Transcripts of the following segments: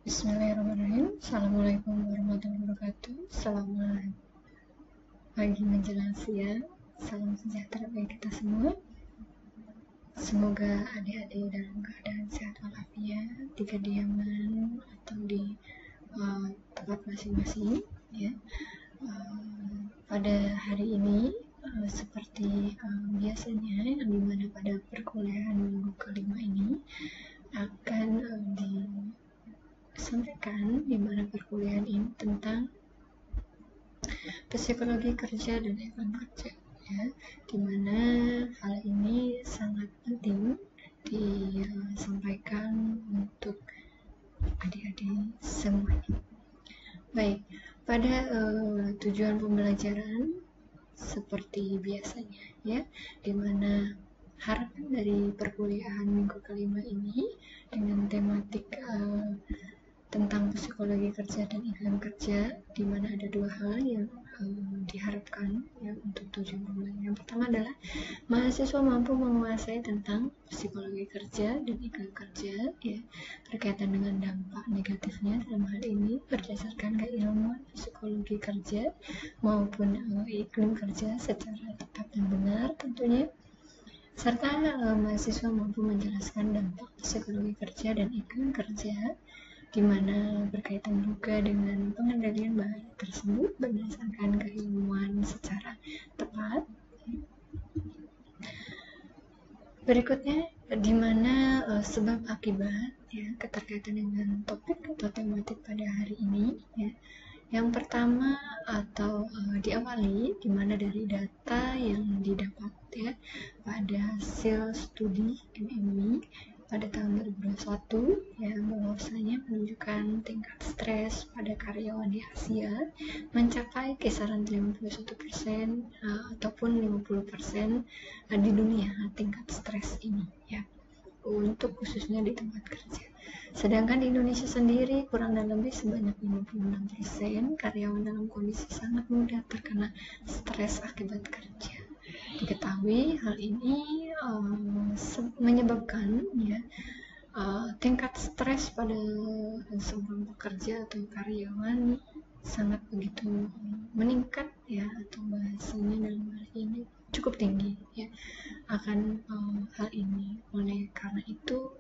Bismillahirrahmanirrahim. Assalamualaikum warahmatullahi wabarakatuh. Selamat pagi menjelang siang. Salam sejahtera bagi kita semua. Semoga adik-adik dalam keadaan sehat walafiat, di kediaman atau di tempat masing-masing. Ya. Pada hari ini seperti biasanya, yang dimana pada perkuliahan minggu kelima ini akan disampaikan di mana perkuliahan ini tentang psikologi kerja dan iklim kerja, ya, di mana hal ini sangat penting disampaikan untuk adik-adik semuanya. Baik, pada tujuan pembelajaran seperti biasanya, ya, di mana harapan dari perkuliahan minggu kelima ini dengan tematik tentang psikologi kerja dan iklim kerja, di mana ada dua hal yang diharapkan ya untuk tujuan pembelajaran. Yang pertama adalah mahasiswa mampu menguasai tentang psikologi kerja dan iklim kerja, ya, berkaitan dengan dampak negatifnya dalam hal ini berdasarkan keilmuan psikologi kerja maupun iklim kerja secara tepat dan benar tentunya, serta mahasiswa mampu menjelaskan dampak psikologi kerja dan iklim kerja, di mana berkaitan juga dengan pengendalian bahaya tersebut berdasarkan keilmuan secara tepat. Berikutnya, di mana sebab akibat, ya, keterkaitan dengan topik atau tematik pada hari ini, ya. Yang pertama atau diawali di mana dari data yang didapat, ya, pada hasil studi MMI pada tahun 2021, ya, bahwasanya menunjukkan tingkat stres pada karyawan di Asia mencapai kisaran 51% ataupun 50% di dunia tingkat stres ini, ya, untuk khususnya di tempat kerja. Sedangkan di Indonesia sendiri kurang dan lebih sebanyak 56% karyawan dalam kondisi sangat mudah terkena stres akibat kerja. Diketahui hal ini menyebabkan, ya, tingkat stres pada seorang pekerja atau karyawan sangat begitu meningkat, ya, atau bahasanya dalam hal ini cukup tinggi, ya, akan hal ini. Oleh karena itu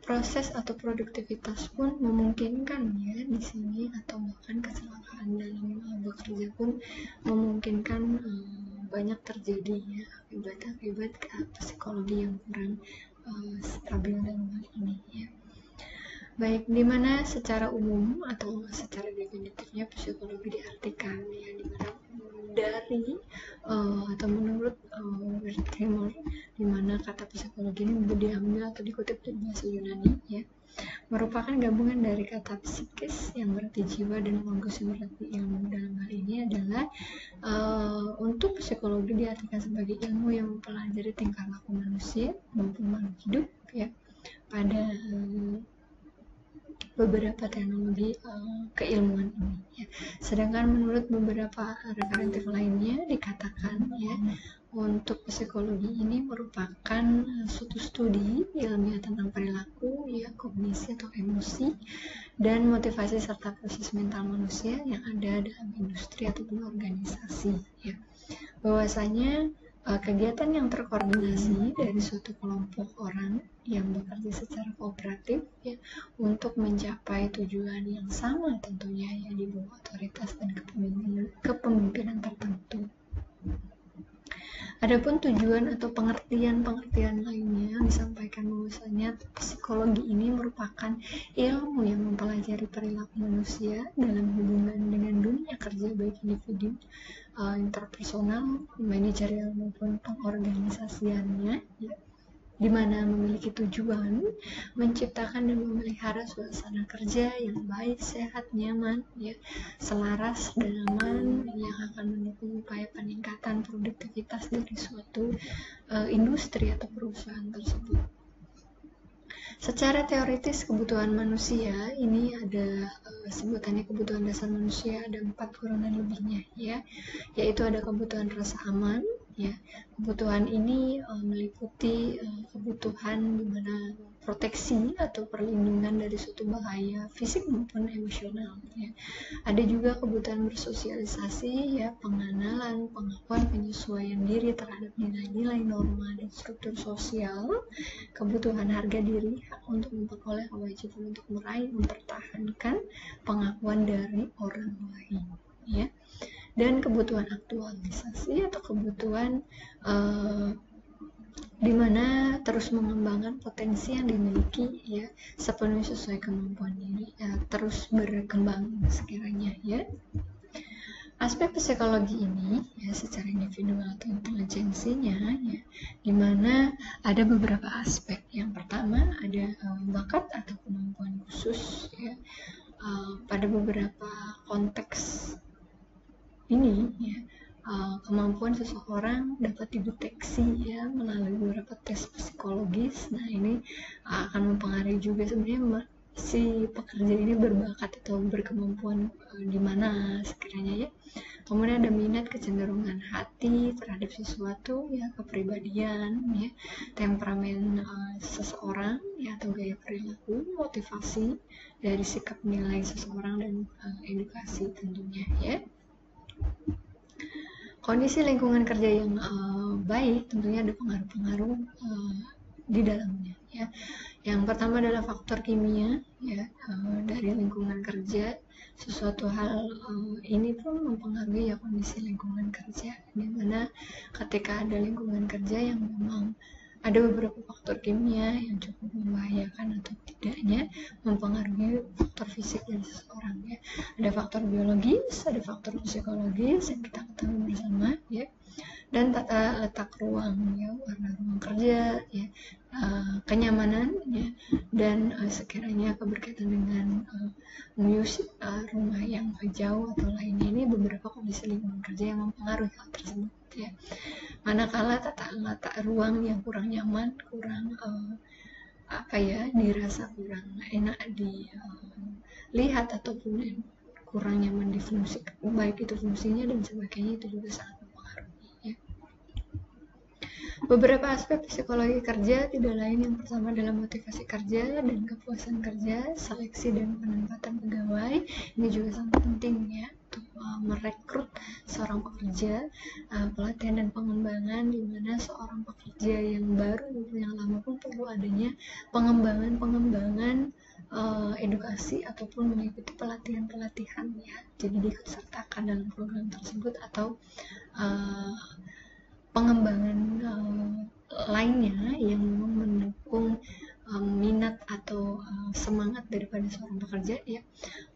proses atau produktivitas pun memungkinkan, ya, di sini, atau bahkan kecelakaan dalam bekerja pun memungkinkan banyak terjadi, ya, akibat psikologi yang kurang stabil dalam hal ini, ya. Baik, dimana secara umum atau secara definitifnya psikologi diartikan, ya, dimana dari atau menurut Wertheimer, di mana kata psikologi ini diambil atau dikutip dari bahasa Yunani, ya, merupakan gabungan dari kata psikis yang berarti jiwa dan logos yang berarti ilmu. Dalam hal ini adalah untuk psikologi diartikan sebagai ilmu yang mempelajari tingkah laku manusia maupun makhluk hidup, ya, pada beberapa teknologi keilmuan ini, ya. Sedangkan menurut beberapa referensi lainnya dikatakan, ya, untuk psikologi ini merupakan suatu studi ilmiah tentang perilaku, ya, kognisi atau emosi dan motivasi serta proses mental manusia yang ada dalam industri ataupun organisasi, ya. Bahwasanya kegiatan yang terkoordinasi dari suatu kelompok orang yang bekerja secara kooperatif, ya, untuk mencapai tujuan yang sama tentunya, ya, di bawah otoritas dan kepemimpinan tertentu. Adapun tujuan atau pengertian lainnya disampaikan bahwasanya psikologi ini merupakan ilmu yang mempelajari perilaku manusia dalam hubungan dengan dunia kerja baik individu, interpersonal, manajerial maupun pengorganisasiannya, ya, di mana memiliki tujuan menciptakan dan memelihara suasana kerja yang baik, sehat, nyaman, ya, selaras dan aman yang akan mendukung upaya peningkatan produktivitas dari suatu industri atau perusahaan tersebut. Secara teoritis kebutuhan manusia ini ada sebutannya kebutuhan dasar manusia ada 4 kurang dan lebihnya, ya, yaitu ada kebutuhan rasa aman, ya. Kebutuhan ini meliputi kebutuhan di mana proteksi atau perlindungan dari suatu bahaya fisik maupun emosional ya. Ada juga kebutuhan bersosialisasi ya, pengenalan, pengakuan, penyesuaian diri terhadap nilai-nilai, norma dan struktur sosial, kebutuhan harga diri, hak untuk memperoleh, kewajiban untuk meraih, mempertahankan pengakuan dari orang lain ya. Dan kebutuhan aktualisasi atau kebutuhan di mana terus mengembangkan potensi yang dimiliki ya, sepenuhnya sesuai kemampuan diri ya, terus berkembang sekiranya ya. Aspek psikologi ini ya secara individual atau intelijensinya ya, di mana ada beberapa aspek. Yang pertama ada bakat atau kemampuan khusus ya. Pada beberapa konteks ini ya, kemampuan seseorang dapat dideteksi ya melalui beberapa tes psikologis. Nah ini akan mempengaruhi juga sebenarnya si pekerja ini berbakat atau berkemampuan di mana sekiranya ya. Kemudian ada minat, kecenderungan hati terhadap sesuatu ya, kepribadian ya, temperamen seseorang ya, atau gaya perilaku, motivasi dari sikap nilai seseorang, dan edukasi tentunya ya. Kondisi lingkungan kerja yang baik tentunya ada pengaruh-pengaruh di dalamnya ya. Yang pertama adalah faktor kimia ya, dari lingkungan kerja. Sesuatu hal ini pun mempengaruhi ya kondisi lingkungan kerja, dimana ketika ada lingkungan kerja yang memang ada beberapa faktor kimia yang cukup membahayakan atau tidaknya mempengaruhi faktor fisik dari seseorang ya. Ada faktor biologis, ada faktor psikologis yang kita ketahui bersama ya, dan tata letak ruang ya, warna ruang kerja ya, kenyamanan ya, dan sekiranya keberkaitan dengan musik, rumah yang jauh atau lainnya. Ini beberapa kondisi lingkungan kerja yang mempengaruhi hal tersebut ya. Manakala tata letak ruang yang kurang nyaman, kurang dirasa kurang enak dilihat ataupun kurang nyaman di fungsi, baik itu fungsinya dan sebagainya, itu juga sangat mempengaruhi ya. Beberapa aspek psikologi kerja tidak lain yang pertama adalah motivasi kerja dan kepuasan kerja, seleksi dan penempatan pegawai. Ini juga sangat penting ya untuk merekrut seorang pekerja, pelatihan dan pengembangan, di mana seorang pekerja yang baru maupun yang lama pun perlu adanya pengembangan edukasi ataupun mengikuti pelatihan-pelatihan ya. Jadi diikutsertakan dalam program tersebut atau pengembangan lainnya yang mendukung minat atau semangat daripada seorang pekerja ya,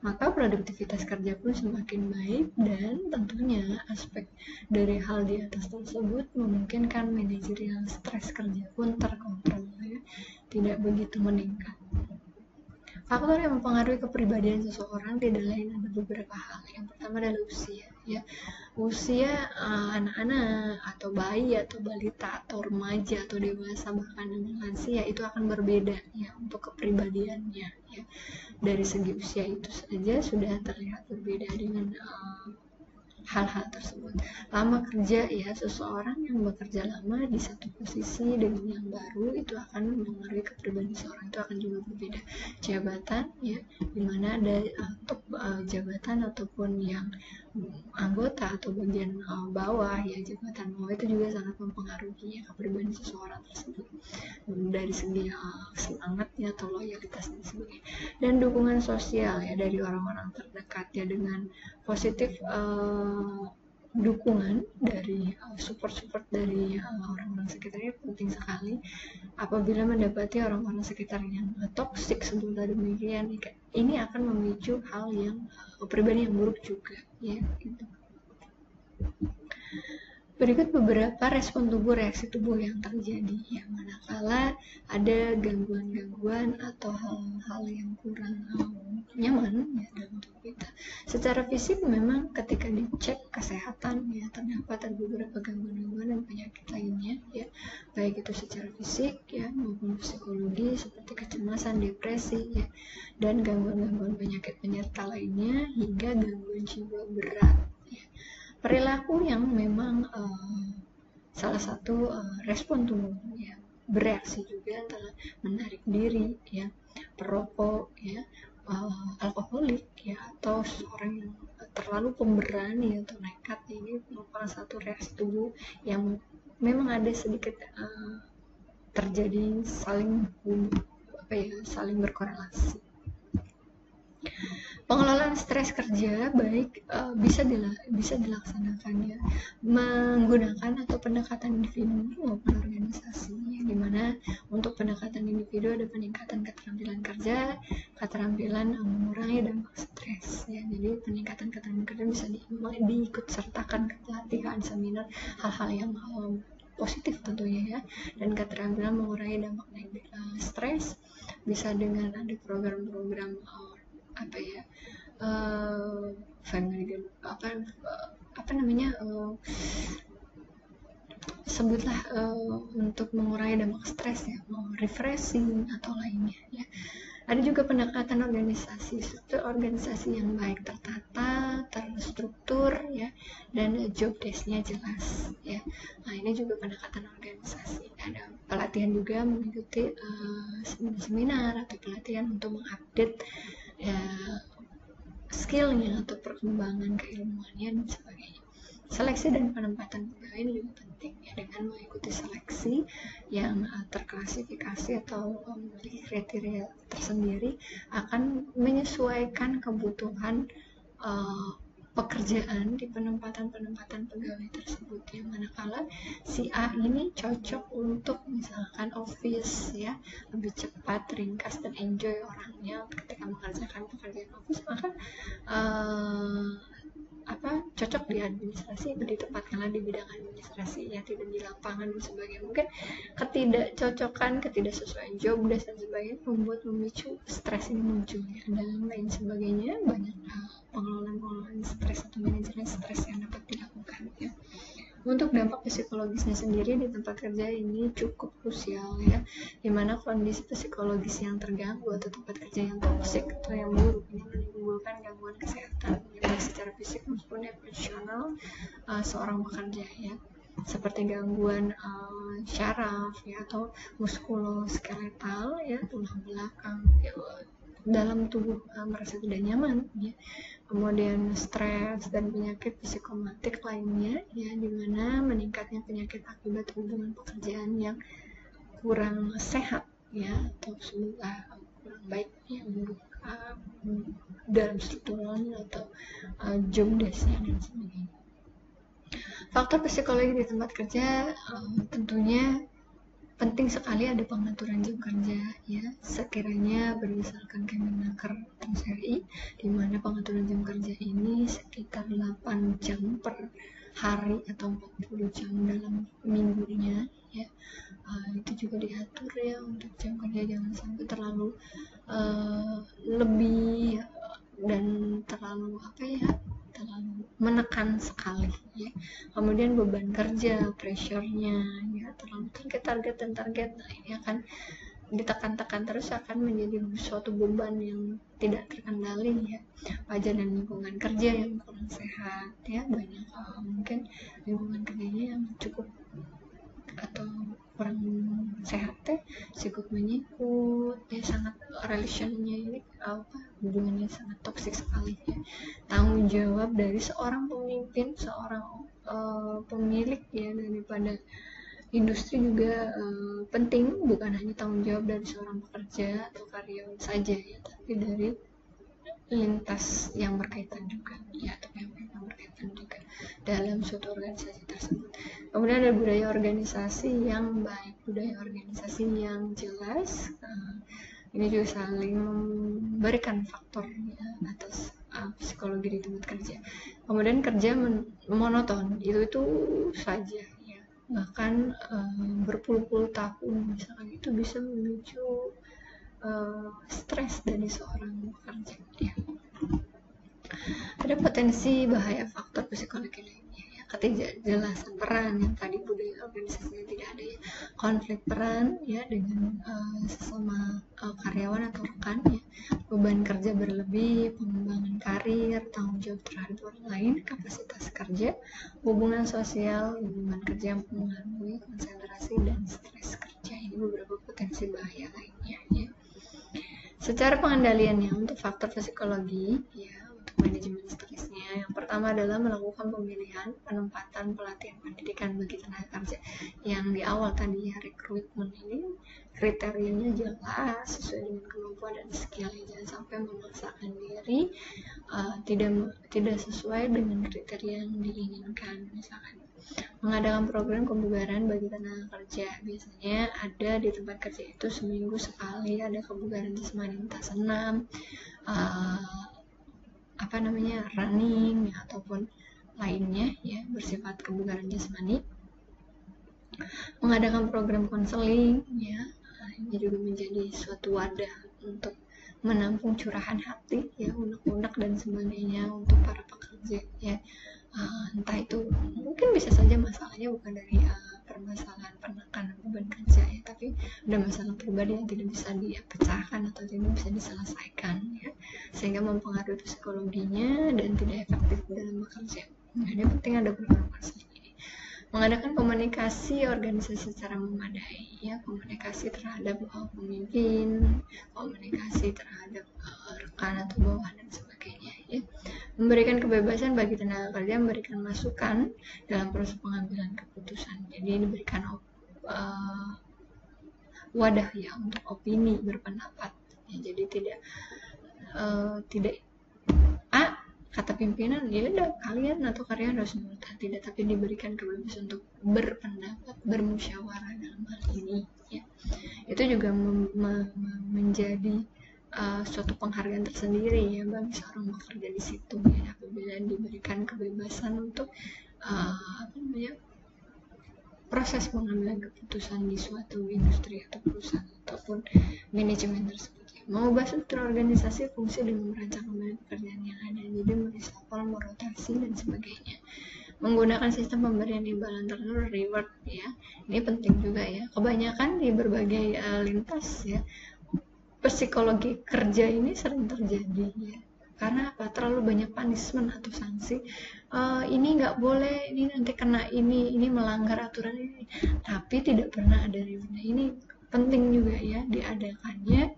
maka produktivitas kerja pun semakin baik, dan tentunya aspek dari hal di atas tersebut memungkinkan manajerial stres kerja pun terkontrol ya, tidak begitu meningkat. Faktor yang mempengaruhi kepribadian seseorang tidak lain ada beberapa hal. Yang pertama adalah usia ya. Usia anak-anak atau bayi atau balita atau remaja atau dewasa bahkan lansia itu akan berbeda ya untuk kepribadiannya ya. Dari segi usia itu saja sudah terlihat berbeda dengan hal-hal tersebut. Lama kerja ya, seseorang yang bekerja lama di satu posisi dengan yang baru itu akan mempengaruhi kepribadian seseorang, itu akan juga berbeda. Jabatan ya, dimana ada top jabatan ataupun yang anggota atau bagian bawah ya, jabatan bawah itu juga sangat mempengaruhi ya, kepribadian seseorang tersebut dari segi semangatnya atau loyalitas dan sebagainya. Dan dukungan sosial ya dari orang-orang terdekat ya, dengan positif dukungan dari support dari orang-orang sekitarnya penting sekali. Apabila mendapati orang-orang sekitar yang toksik sebentar demikian, ini akan memicu hal yang kepribadian yang buruk juga ya gitu. Berikut beberapa respon tubuh, reaksi tubuh yang terjadi ya manakala ada gangguan-gangguan atau hal-hal yang kurang nyaman ya dalam tubuh kita. Secara fisik memang ketika dicek kesehatan ya terdapat ada beberapa gangguan-gangguan dan penyakit lainnya ya, baik itu secara fisik ya maupun psikologi seperti kecemasan, depresi ya, dan gangguan-gangguan penyakit penyerta lainnya hingga gangguan jiwa berat ya. Perilaku yang memang salah satu respon tubuh ya, bereaksi juga antara menarik diri ya, perokok ya, alkoholik ya, atau seorang yang terlalu pemberani atau nekat. Ini merupakan satu reaksi tubuh yang memang ada sedikit terjadi saling berkorelasi. Pengelolaan stres kerja baik bisa dilaksanakan ya menggunakan atau pendekatan individu maupun organisasi, di mana untuk pendekatan individu ada peningkatan keterampilan kerja, keterampilan mengurangi dampak stres ya. Jadi peningkatan keterampilan kerja bisa diikut sertakan ke pelatihan, seminar, hal-hal yang positif tentunya ya. Dan keterampilan mengurangi dampak negatif stres bisa dengan ada program-program sebutlah untuk mengurangi dampak stres ya, mau refreshing atau lainnya ya. Ada juga pendekatan struktur organisasi yang baik, tertata, terstruktur ya, dan job desk-nya jelas ya. Nah, ini juga pendekatan organisasi. Ada pelatihan juga mengikuti seminar atau pelatihan untuk mengupdate skillnya atau perkembangan keilmuannya dan sebagainya. Seleksi dan penempatan pegawai ini juga penting ya, dengan mengikuti seleksi yang terklasifikasi atau memiliki kriteria tersendiri akan menyesuaikan kebutuhan pekerjaan di penempatan pegawai tersebut, yang manakala si A ini cocok untuk misalkan office ya, lebih cepat, ringkas, dan enjoy orangnya ketika mengerjakan pekerjaan office, maka cocok di administrasi, ditempatkanlah di bidang administrasi ya, tidak di lapangan dan sebagainya. Mungkin ketidakcocokan, ketidaksesuaian job desk dan sebagainya memicu stres ini muncul ya, dan lain sebagainya. Banyak pengelolaan stres atau manajemen stres yang dapat dilakukan ya. Untuk dampak psikologisnya sendiri di tempat kerja ini cukup krusial ya, dimana kondisi psikologis yang terganggu atau tempat kerja yang toksik atau yang buruk ini menimbulkan gangguan kesehatan baik secara fisik maupun emosional seorang pekerja ya, seperti gangguan syaraf ya, atau muskuloskeletal ya, tulang belakang ya, dalam tubuh merasa tidak nyaman ya. Kemudian stres dan penyakit psikomatik lainnya ya, dimana meningkatnya penyakit akibat hubungan pekerjaan yang kurang sehat ya, atau kurang baik ya, buruk dalam strukturalnya atau job desk-nya dan sebagainya. Faktor psikologi di tempat kerja tentunya penting sekali ada pengaturan jam kerja ya, sekiranya berdasarkan Kemenaker RI, di mana pengaturan jam kerja ini sekitar 8 jam per hari atau 40 jam dalam minggunya ya. Itu juga diatur ya untuk jam kerja, jangan sampai terlalu lebih dan terlalu menekan sekali ya. Kemudian beban kerja, pressure-nya ya, terlalu target. Nah, ini akan ditekan-tekan terus, akan menjadi suatu beban yang tidak terkendali ya. Wajah dan lingkungan kerja yang kurang sehat ya, banyak mungkin lingkungan kerjanya yang cukup atau kurang sehat cukup menyikut ya, sangat relationnya ini hubungannya sangat toksik sekali ya. Tanggung jawab dari seorang pemimpin, seorang pemilik ya daripada industri juga penting, bukan hanya tanggung jawab dari seorang pekerja atau karyawan saja ya, tapi dari lintas yang berkaitan juga ya, atau yang berkaitan juga dalam suatu organisasi tersebut. Kemudian ada budaya organisasi yang baik, budaya organisasi yang jelas. Ini juga saling memberikan faktor ya, atas psikologi di tempat kerja. Kemudian kerja monoton itu saja ya, bahkan berpuluh-puluh tahun misalkan, itu bisa memicu stres dari seorang pekerja ya. Ada potensi bahaya faktor psikologi lainnya ya. ketidakjelasan peran yang tadi budaya organisasinya tidak ada ya, konflik peran ya dengan sesama karyawan atau rekan ya, beban kerja berlebih, pengembangan karir, tanggung jawab terhadap orang lain, kapasitas kerja, hubungan sosial, hubungan kerja yang mempengaruhi konsentrasi dan stres kerja. Ini beberapa potensi bahaya lainnya ya. Secara pengendaliannya untuk faktor psikologi ya, untuk manajemen stresnya, yang pertama adalah melakukan pemilihan, penempatan, pelatihan, pendidikan bagi tenaga kerja yang di awal tadi ya, rekrutmen ini kriterianya jelas sesuai dengan kemampuan dan skill, jangan sampai memaksakan diri tidak sesuai dengan kriteria yang diinginkan. Misalkan mengadakan program kebugaran bagi tenaga kerja, biasanya ada di tempat kerja itu seminggu sekali ada kebugaran jasmani, entah senam, running ataupun lainnya ya, bersifat kebugaran jasmani. Mengadakan program konseling ya, ini juga menjadi suatu wadah untuk menampung curahan hati ya, unek-unek dan sebagainya untuk para pekerja ya. Entah itu mungkin bisa saja masalahnya bukan dari permasalahan penekanan beban kerja ya, tapi ada masalah pribadi yang tidak bisa dipecahkan atau tidak bisa diselesaikan ya, sehingga mempengaruhi psikologinya dan tidak efektif dalam bekerja. Nah, yang penting ada program konseling ini. Mengadakan komunikasi organisasi secara memadai ya, komunikasi terhadap pemimpin, komunikasi terhadap rekan atau bawahan dan sebagainya ya. Memberikan kebebasan bagi tenaga kerja, memberikan masukan dalam proses pengambilan keputusan. Jadi diberikan wadah ya untuk opini, berpendapat ya, jadi tidak kata pimpinan ya udah kalian atau karyawan harus menurut, tidak, tapi diberikan kebebasan untuk berpendapat, bermusyawarah dalam hal ini ya. Itu juga menjadi suatu penghargaan tersendiri ya bagi seorang bekerja di situ ya, apabila diberikan kebebasan untuk proses pengambilan keputusan di suatu industri atau perusahaan ataupun manajemen tersebut ya. Mengubah struktur organisasi, fungsi dan merancang kembali pekerjaan yang ada, jadi mereshuffle, merotasi dan sebagainya. Menggunakan sistem pemberian imbalan tertentu, reward ya, ini penting juga ya. Kebanyakan di berbagai lintas ya, psikologi kerja ini sering terjadi ya, karena apa? Terlalu banyak punishment atau sanksi. Ini nggak boleh, ini nanti kena ini melanggar aturan ini, tapi tidak pernah ada rewardnya. Ini penting juga ya diadakannya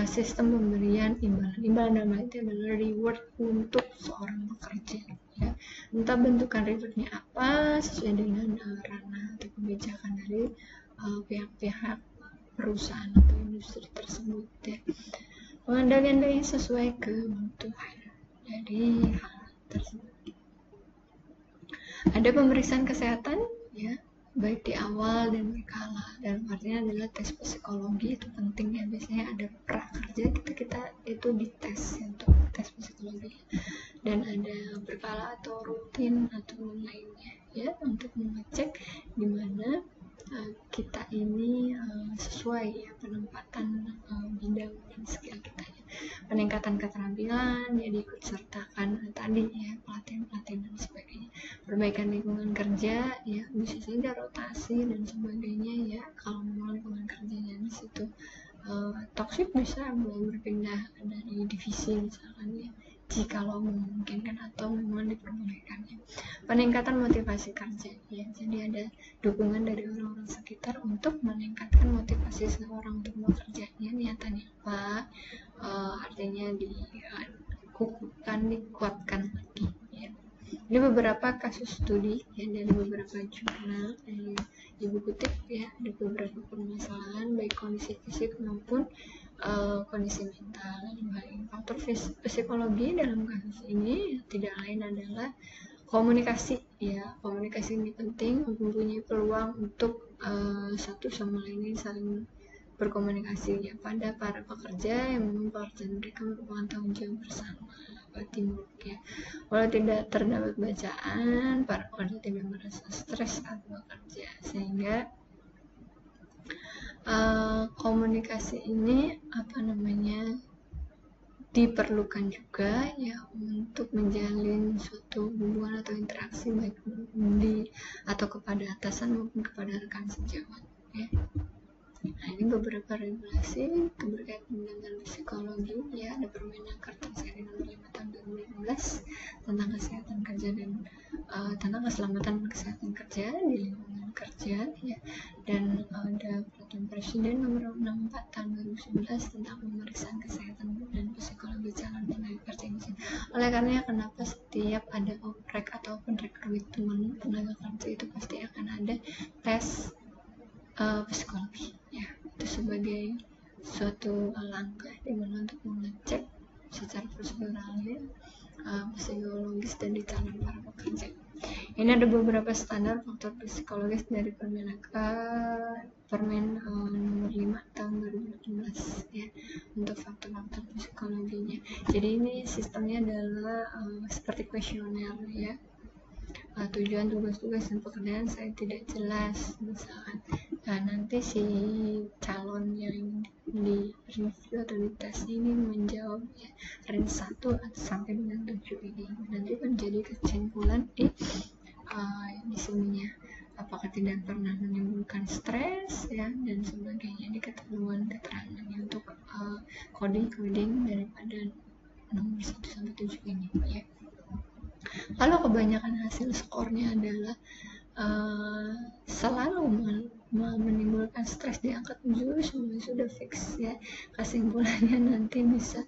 sistem pemberian imbalan dalam hal itu adalah reward untuk seorang pekerja ya. Entah bentukan rewardnya apa sesuai dengan ranah atau kebijakan dari pihak-pihak perusahaan atau industri tersebut ya. Pengendalian sesuai kebutuhan dari hal tersebut. Ada pemeriksaan kesehatan ya, baik di awal dan berkala. Dan artinya adalah tes psikologi itu penting ya, biasanya ada prakerja kita itu dites ya, untuk tes psikologi, dan ada berkala atau rutin atau lainnya ya, untuk mengecek di mana kita ini sesuai ya penempatan bidang dan skill kita ya. Peningkatan keterampilan ya, diikut sertakan tadi ya, pelatihan dan sebagainya. Perbaikan lingkungan kerja ya, bisa saja rotasi dan sebagainya ya, kalau memang lingkungan kerjanya di situ toksik, bisa mulai berpindah dari divisi misalkan ya, jikalau memungkinkan atau memang diperbolehkan ya. Peningkatan motivasi kerja ya, jadi ada dukungan dari orang-orang sekitar untuk meningkatkan motivasi seseorang untuk bekerjanya, niatannya apa, artinya dikuatkan lagi ya. Ini beberapa kasus studi ya, dari beberapa jurnal ibu kutip ya, ada beberapa permasalahan baik kondisi fisik maupun kondisi mental. Faktor psikologi dalam kasus ini tidak lain adalah komunikasi ya. Komunikasi ini penting, mempunyai peluang untuk satu sama lain saling berkomunikasi ya, pada para pekerja yang memang pekerjaan mereka merupakan tanggung jawab bersama teamwork ya. Walau tidak terdapat bacaan, para pekerja tidak merasa stres saat bekerja, sehingga komunikasi ini diperlukan juga ya untuk menjalin suatu hubungan atau interaksi baik di atau kepada atasan maupun kepada rekan sejawat ya. Nah, ini beberapa regulasi berkaitan dengan psikologi ya. Ada Permenaker Seri nomor 5 tahun 2015 tentang kesehatan kerja dan tentang keselamatan dan kesehatan kerja di lingkungan kerja ya. Dan ada Peraturan Presiden nomor 64 tahun 2011 tentang pemeriksaan kesehatan dan psikologi calon tenaga kerja asing. Oleh karena kenapa setiap ada oprek ataupun rekrutmen tenaga kerja itu pasti akan ada tes psikologi ya, itu sebagai suatu langkah dimana untuk mengecek secara prosedural ya, psikologis dan di calon para pekerja. Ini ada beberapa standar faktor psikologis dari Permen nomor 5 tahun 2018 ya, untuk faktor-faktor psikologinya. Jadi ini sistemnya adalah seperti kuesioner ya. Tujuan tugas-tugas dan pekerjaan saya tidak jelas misalkan. Nah, nanti si calon yang di review atau di tes ini menjawab ya, range 1 sampai dengan 7 ini. Nanti menjadi kesimpulan di sininya, apakah tidak pernah menimbulkan stres ya dan sebagainya. Ini keterangannya untuk coding daripada nomor 1 sampai 7 ini ya. Kalau kebanyakan hasil skornya adalah selalu menimbulkan stres di angka 7, semua sudah fix ya. Kesimpulannya nanti bisa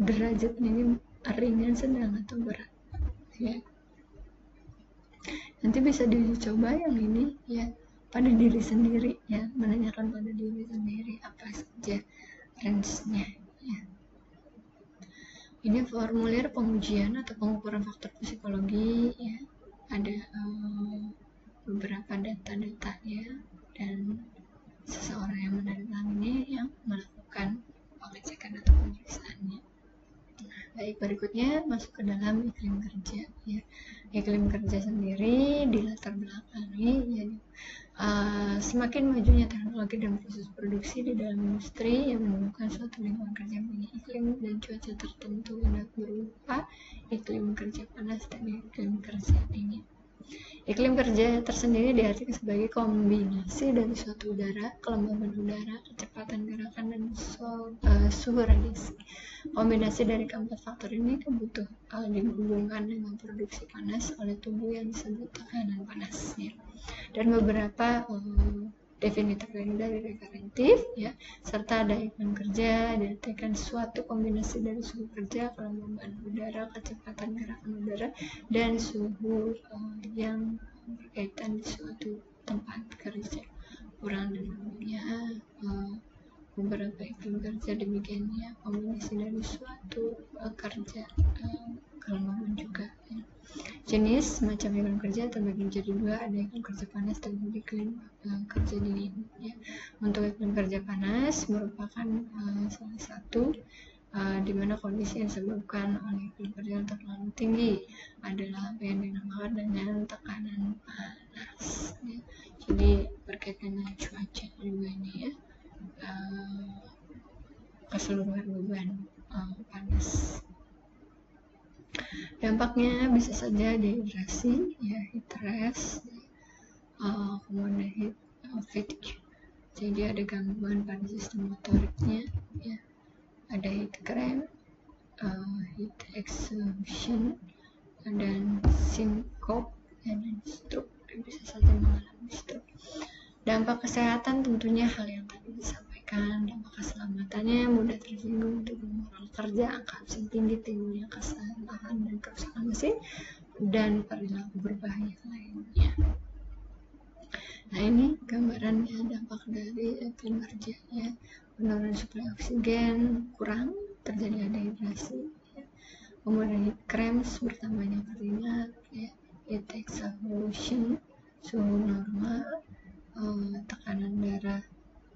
derajatnya ini ringan, sedang atau berat ya. Nanti bisa dicoba yang ini ya pada diri sendiri ya, menanyakan pada diri sendiri apa saja range-nya ya. Ini formulir pengujian atau pengukuran faktor psikologi ya. Ada beberapa data-data ya, dan seseorang yang menandatangani yang melakukan pengecekan atau pemeriksaannya. Baik, berikutnya masuk ke dalam iklim kerja ya. Iklim kerja sendiri dilatar belakangi ya, semakin majunya teknologi dan proses produksi di dalam industri yang menemukan suatu lingkungan kerja yang punya iklim dan cuaca tertentu yang berupa iklim kerja panas dan iklim kerja dingin. Iklim kerja tersendiri diartikan sebagai kombinasi dari suatu udara, kelembaban udara, kecepatan gerakan, dan suhu radiasi. Kombinasi dari keempat faktor ini dihubungkan dengan produksi panas oleh tubuh yang disebut tekanan panasnya. Dan beberapa definitif lain dari referentif ya, serta ada iklim kerja diartikan suatu kombinasi dari suhu kerja, kelembaban udara, kecepatan gerakan udara, dan suhu yang berkaitan di suatu tempat kerja. Kurang dan lebihnya beberapa iklim kerja demikian ya, kombinasi dari suatu kerja, kelembaban juga ya. Jenis macam iklim kerja terbagi menjadi dua, ada iklim kerja panas dan iklim kerja dingin ya. Untuk iklim kerja panas merupakan salah satu di mana kondisi yang disebabkan oleh iklim kerja yang terlalu tinggi adalah apa yang dinamakan dengan tekanan panas ya. Jadi berkaitan dengan cuaca juga ini ya, keseluruhan beban panas. Dampaknya bisa saja dehidrasi ya, heat stress, kemudian heat fatigue. Jadi ada gangguan pada sistem motoriknya ya, ada heat cramp, heat exhaustion, dan syncope dan stroke, bisa saja mengalami stroke. Dampak kesehatan tentunya hal yang tadi disampaikan. Dampak keselamatannya mudah tersinggung, tubuh moral kerja, angka absen tinggi, timbulnya kesalahan dan kerusakan mesin, dan perilaku berbahaya lainnya. Nah, ini gambarannya dampak dari iklim kerja ya. Penurunan suplai oksigen kurang, terjadi dehidrasi ya. Kemudian heat cramps, bertambahnya keringat ya. Heat exhaustion, suhu normal, tekanan darah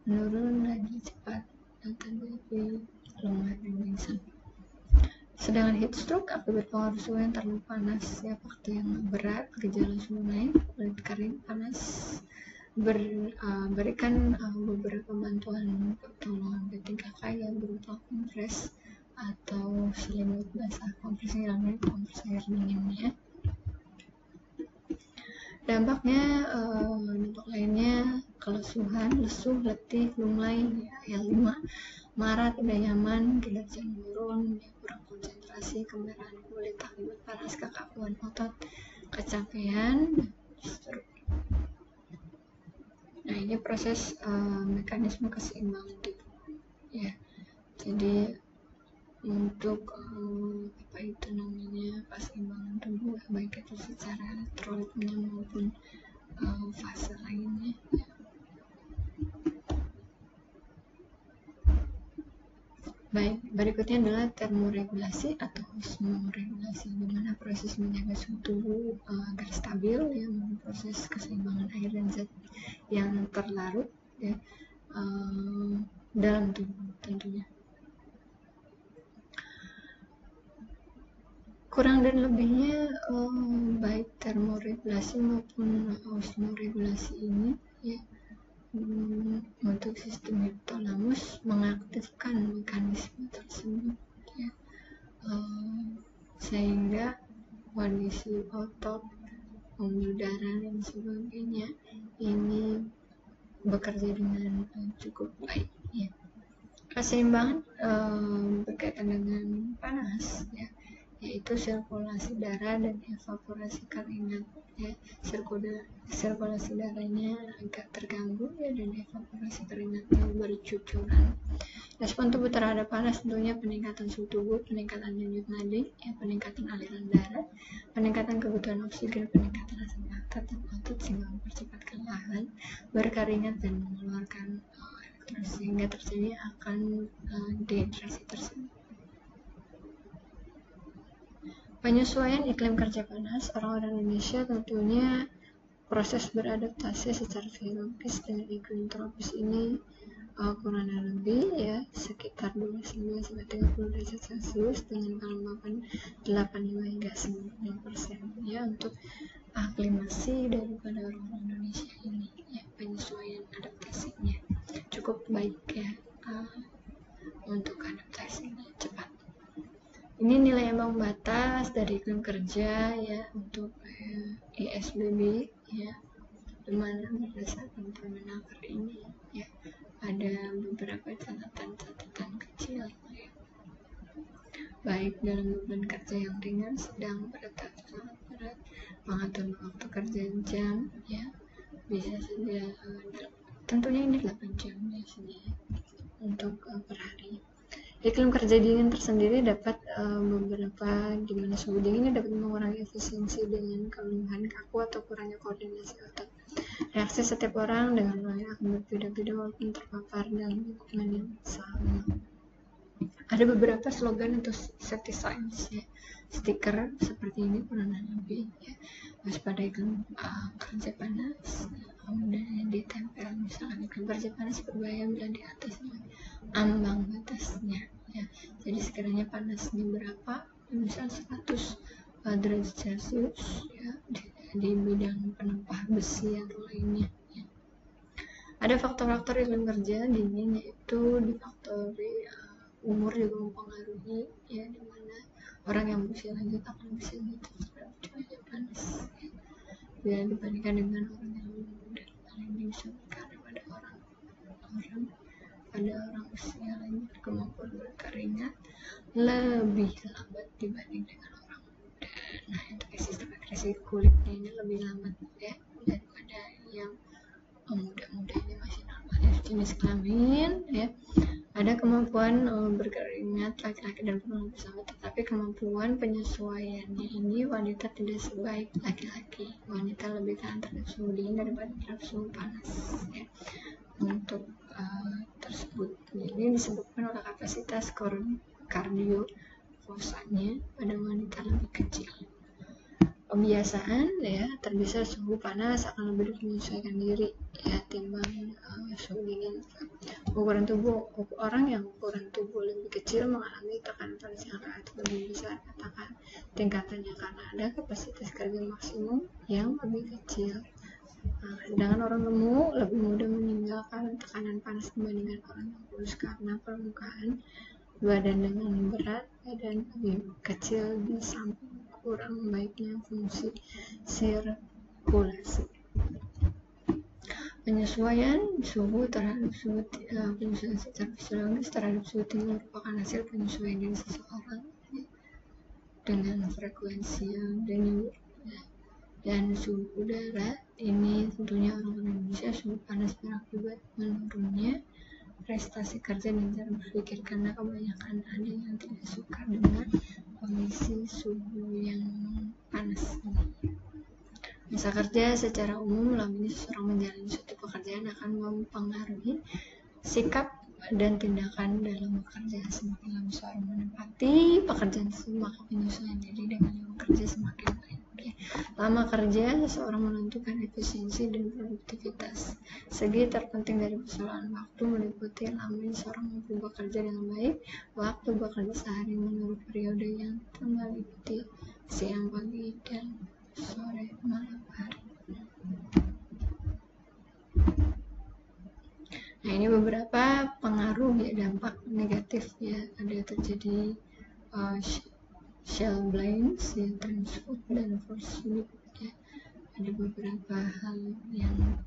menurun lagi cepat, dan terjadi lemah dan pingsan. Sedangkan heat stroke akibat pengaruh suhu yang terlalu panas ya, faktor yang berat, gejala suhu naik, kulit kering, panas. Berikan beberapa bantuan pertolongan ketika tanpa kompres atau selimut basah. Kompres yang kompres air dingin ya. Dampak lainnya kelesuhan, lesuh, letih, lunglai, ya, L5, marah, tidak nyaman, kinerja menurun, ya, kurang konsentrasi, kemerahan kulit akibat panas, kekakuan otot, kecapean, stroke. Nah, ini proses mekanisme keseimbangan tubuh ya. Jadi untuk keseimbangan tubuh, baik itu secara elektrolitnya maupun fase lainnya ya. Baik, berikutnya adalah termoregulasi atau osmoregulasi, di mana proses menjaga suhu tubuh agar stabil ya, proses keseimbangan air dan zat yang terlarut ya, dalam tubuh tentunya. Kurang dan lebihnya baik termoregulasi maupun osmoregulasi ini ya, untuk sistem hipotalamus mengaktifkan mekanisme tersebut ya, sehingga kondisi otot, pembuluh darah dan sebagainya ini bekerja dengan cukup baik ya. Keseimbangan berkaitan dengan panas ya, yaitu sirkulasi darah dan evaporasi keringat ya. Sirkulasi darahnya agak terganggu ya, dan evaporasi keringatnya bercucuran. Respon tubuh terhadap panas tentunya peningkatan suhu tubuh, peningkatan denyut nadi ya, peningkatan aliran darah, peningkatan kebutuhan oksigen, peningkatan asam laktat dan otot sehingga mempercepat kelelahan, berkeringat dan mengeluarkan elektrolit sehingga terjadi akan dehidrasi tersebut. Penyesuaian iklim kerja panas, orang-orang Indonesia tentunya proses beradaptasi secara biologis dengan iklim tropis ini kurang lebih ya sekitar 29-30 derajat Celcius dengan kelembapan 85 hingga 90% ya, untuk aklimasi daripada orang-orang Indonesia ini ya. Penyesuaian adaptasinya cukup baik ya, untuk adaptasinya cepat. Ini nilai ambang batas dari iklim kerja ya untuk ISBB ya, dimana berdasarkan Permenaker ini ya ada beberapa catatan kecil ya, baik dalam beban kerja yang ringan, sedang, berat atau sangat berat, mengatur waktu kerja jam ya, bisa saja tentunya ini 8 jam biasanya untuk per hari. Iklim kerja dingin tersendiri dapat beberapa, di mana suhu dinginnya dapat mengurangi efisiensi dengan kelemahan kaku atau kurangnya koordinasi otot. Reaksi setiap orang dengan lain akan berbeda-beda walaupun terpapar dalam lingkungan yang sama. Ada beberapa slogan atau safety signs ya, stiker seperti ini kurang lebih ya, waspada iklim kerja panas, kemudian ditempel misalkan iklim kerja panas berbahaya bila di atas ambang batasnya ya. Jadi sekiranya panasnya berapa, misal 100 derajat Celcius ya, di bidang penempah besi atau lainnya ya. Ada faktor-faktor iklim kerja dingin, yaitu difaktori umur juga mempengaruhi ya, dimana orang yang berusia lanjut akan bisa terhadap cuaca panas ya, bila dibandingkan dengan orang yang lebih muda. Hal ini disebabkan pada orang usia lanjut kemampuan berkeringat lebih lambat dibanding dengan orang muda. Nah, untuk sistem ekspresi kulitnya ini lebih lambat ya daripada yang muda-muda ini masih normal ya. Jenis kelamin ya, ada kemampuan berkeringat laki-laki dan perempuan bersama, tetapi kemampuan penyesuaiannya ini wanita tidak sebaik laki-laki. Wanita lebih tahan terhadap suhu dingin daripada terhadap suhu panas ya. Untuk tersebut ini disebabkan oleh kapasitas kardiovaskulnya pada wanita lebih kecil. Pembiasaan ya, terbiasa suhu panas akan lebih menyesuaikan diri ya timbang suhu dingin. Orang yang ukuran tubuh lebih kecil mengalami tekanan panas yang relatif lebih besar, katakan tingkatannya karena ada kapasitas kerja maksimum yang lebih kecil. Sedangkan orang gemuk lebih mudah meninggalkan tekanan panas dibandingkan orang yang kurus karena permukaan badan dengan berat badan lebih kecil di samping kurang baiknya fungsi sirkulasi. Penyesuaian suhu terhadap suhu penyesuaian secara fisiologis terhadap suhu tinggi merupakan hasil penyesuaian diri seseorang dengan frekuensi yang tinggi dan suhu udara. Ini tentunya orang Indonesia suhu panas berakibat menurunnya prestasi kerja dan cara berpikir karena kebanyakan ada yang tidak suka dengan kondisi suhu yang panas ini. Masa kerja secara umum, lamanya seseorang menjalani suatu pekerjaan akan mempengaruhi sikap dan tindakan dalam bekerja. Semakin lama seseorang menempati pekerjaan tersebut, maka penyesuaian diri dengan yang bekerja semakin baik. Lama kerja, seseorang menentukan efisiensi dan produktivitas. Segi terpenting dari persoalan waktu meliputi lamanya seseorang mampu bekerja dengan baik, waktu bekerja sehari menurut periode yang meliputi siang, pagi, dan sore, malam hari. Nah, ini beberapa pengaruh ya, dampak negatif ya, ada terjadi shell blinds ya, transfood dan force sleep ya. Ada beberapa hal yang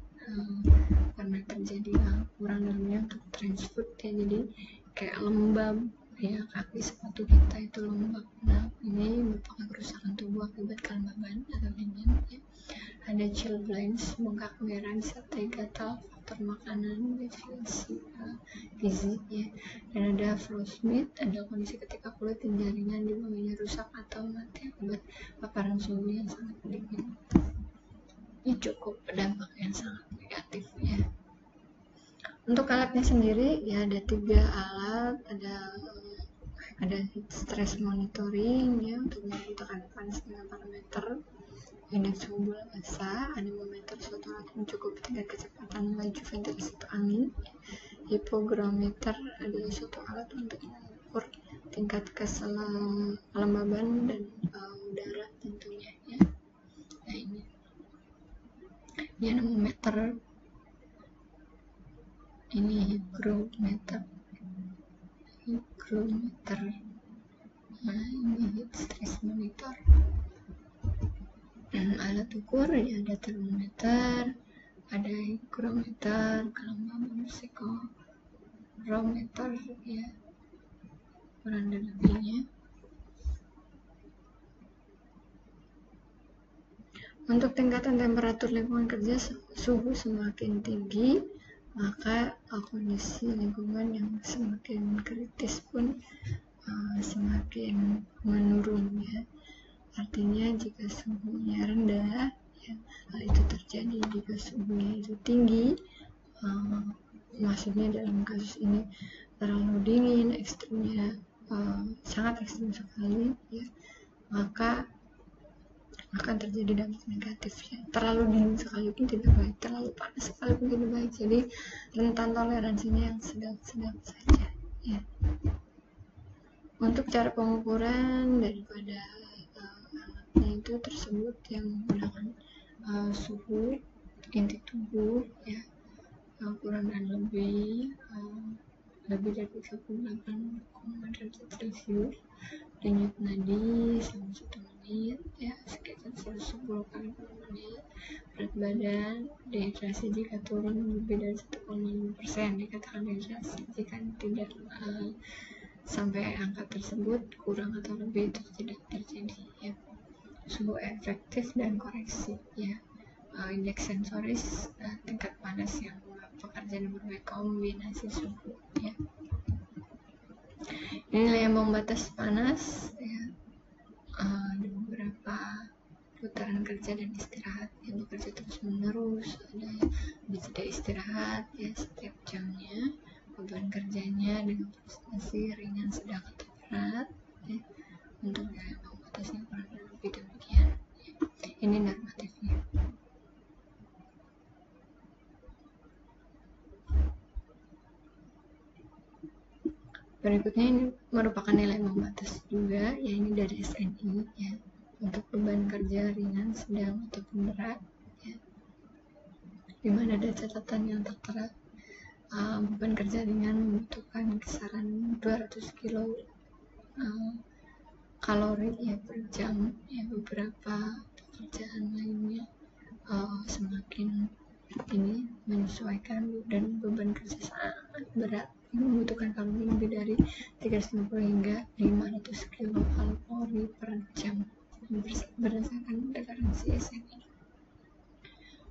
pernah terjadi kurang dalamnya untuk transfood ya, jadi kayak lembab ya, kaki sepatu kita itu lembab. Nah, ini merupakan kerusakan tubuh akibat kelembaban atau dingin ya. Ada chill blinds, bengkak merah disertai gatal faktor makanan, definisi gizi ya. Dan ada frostbite, ada kondisi ketika kulit dan jaringan di bawahnya rusak atau mati akibat paparan suhu yang sangat dingin. Ini cukup dampak yang sangat negatif ya. Untuk alatnya sendiri ya ada 3 alat, ada heat stress monitoring ya untuk mengukur tekanan panas dengan parameter indeks suhu bola basah, anemometer suatu alat mencukupi tingkat kecepatan laju ventilasi angin, hipogrometer adalah suatu alat untuk mengukur tingkat kelembaban dan udara tentunya ya. Nah, ini anemometer, ini hygrometer. Nah, ini heat stress monitor. Alat ukur ya ada termometer, ada hygrometer, kelembaban psikometer ya, ukuran dan lebihnya. Untuk tingkatan temperatur lingkungan kerja, suhu semakin tinggi, maka kondisi lingkungan yang semakin kritis pun semakin menurun ya. Artinya jika suhunya rendah ya, hal itu terjadi. Jika suhunya itu tinggi, maksudnya dalam kasus ini terlalu dingin, ekstrimnya sangat ekstrim sekali ya, maka akan terjadi dampak negatif ya. Terlalu dingin sekalipun tidak baik, terlalu panas sekalipun tidak baik. Jadi rentan toleransinya yang sedang-sedang saja ya. Untuk cara pengukuran daripada alatnya itu tersebut yang menggunakan suhu inti tubuh ya, ukuran dan lebih dari 38,5 derajat Celcius, denyut nadi selama 1 menit ya, sekitar 110 kali per menit, berat badan, dehidrasi jika turun lebih dari 1,5%, dikatakan dehidrasi jika tidak sampai angka tersebut, kurang atau lebih itu tidak terjadi ya. Suhu efektif dan koreksi ya, indeks sensoris, tingkat panas yang pekerjaan berbagai kombinasi suhu ya. Nilai ambang batas panas ya, ada beberapa putaran kerja dan istirahat yang bekerja terus menerus, ada jeda istirahat ya setiap jamnya, beban kerjanya dengan prestasi ringan, sedang atau berat ya. Untuk nilai ambang batasnya kurang lebih demikian ya. Ini normatifnya. Berikutnya ini merupakan nilai ambang batas juga ya, ini dari SNI ya, untuk beban kerja ringan, sedang ataupun berat ya. di mana ada catatan yang tertera beban kerja ringan membutuhkan kisaran 200 kilo kalori ya per jam. Ya, beberapa pekerjaan lainnya semakin ini menyesuaikan, dan beban kerja sangat berat membutuhkan kalori lebih dari 350 hingga 500 kilo kalori per jam berdasarkan referensi SNI.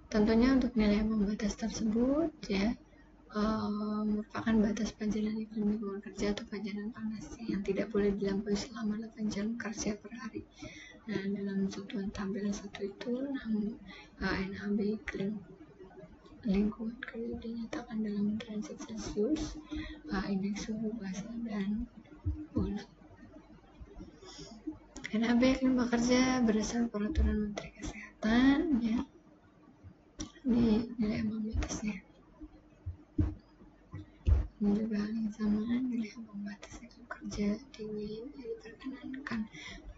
Tentunya untuk nilai ambang batas tersebut ya merupakan batas pajanan iklim lingkungan kerja atau pajanan panas yang tidak boleh dilampaui selama 8 jam kerja per hari. Nah, dalam satuan tabel 1 itu NAB iklim lingkungan kerja dinyatakan dalam derajat Celcius, indeks suhu basah dan bulat. NAB iklim bekerja berdasarkan peraturan Menteri Kesehatan ya. Ini nilai ambang batasnya. Ini juga hal yang sama, nilai ambang batas iklim kerja dingin yang diperkenankan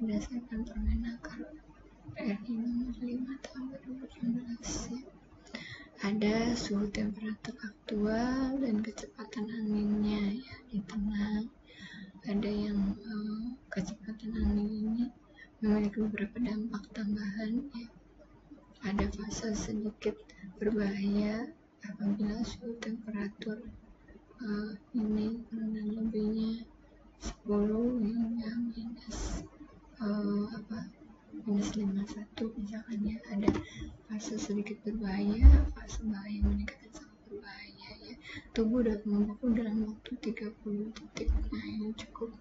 berdasarkan Permenaker RI nomor 5 tahun 2016 ya. Ada suhu temperatur aktual dan kecepatan anginnya ya di tengah. Ada yang kecepatan angin ini memiliki beberapa dampak tambahan ya. Ada fase sedikit berbahaya apabila suhu temperatur ini dan lebihnya 10 hingga minus 51 misalkan ya. Ada fase sedikit berbahaya, fase bahaya meningkat dan sangat berbahaya ya. Tubuh dapat membeku dalam waktu 30 detik. Nah, ini cukup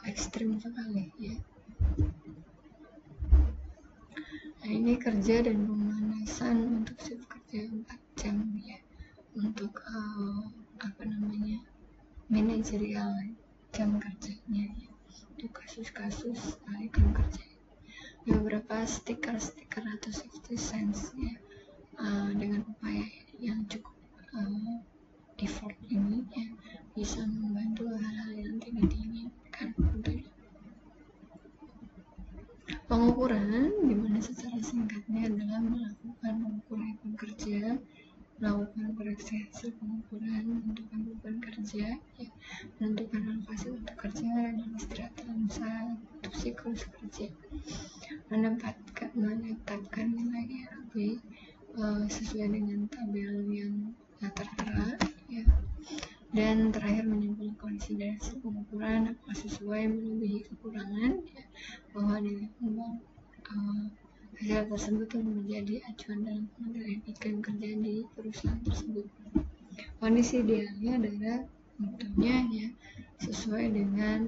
ekstrim sekali ya. Nah, ini kerja dan pemanasan untuk shift kerja 4 jam ya. Untuk manajerial jam kerjanya ya. Untuk kasus-kasus iklim kerja. Beberapa stiker atau safety sense ya, dengan upaya yang cukup effort ini ya, bisa membantu hal-hal yang tidak diinginkan tentunya. Pengukuran dimana secara singkatnya adalah melakukan pengukuran iklim kerja, melakukan koreksi hasil pengukuran, menentukan beban kerja ya, menentukan alokasi waktu kerja dan istirahat dalam satu siklus kerja, menetapkan nilai RAB sesuai dengan tabel yang tertera ya, dan terakhir menyimpulkan kondisi dari hasil pengukuran apakah sesuai melebihi kekurangan ya, bahwa nilai hasil tersebut menjadi acuan dalam pengendalian iklim kerja di perusahaan tersebut. Kondisi idealnya adalah tentunya ya sesuai dengan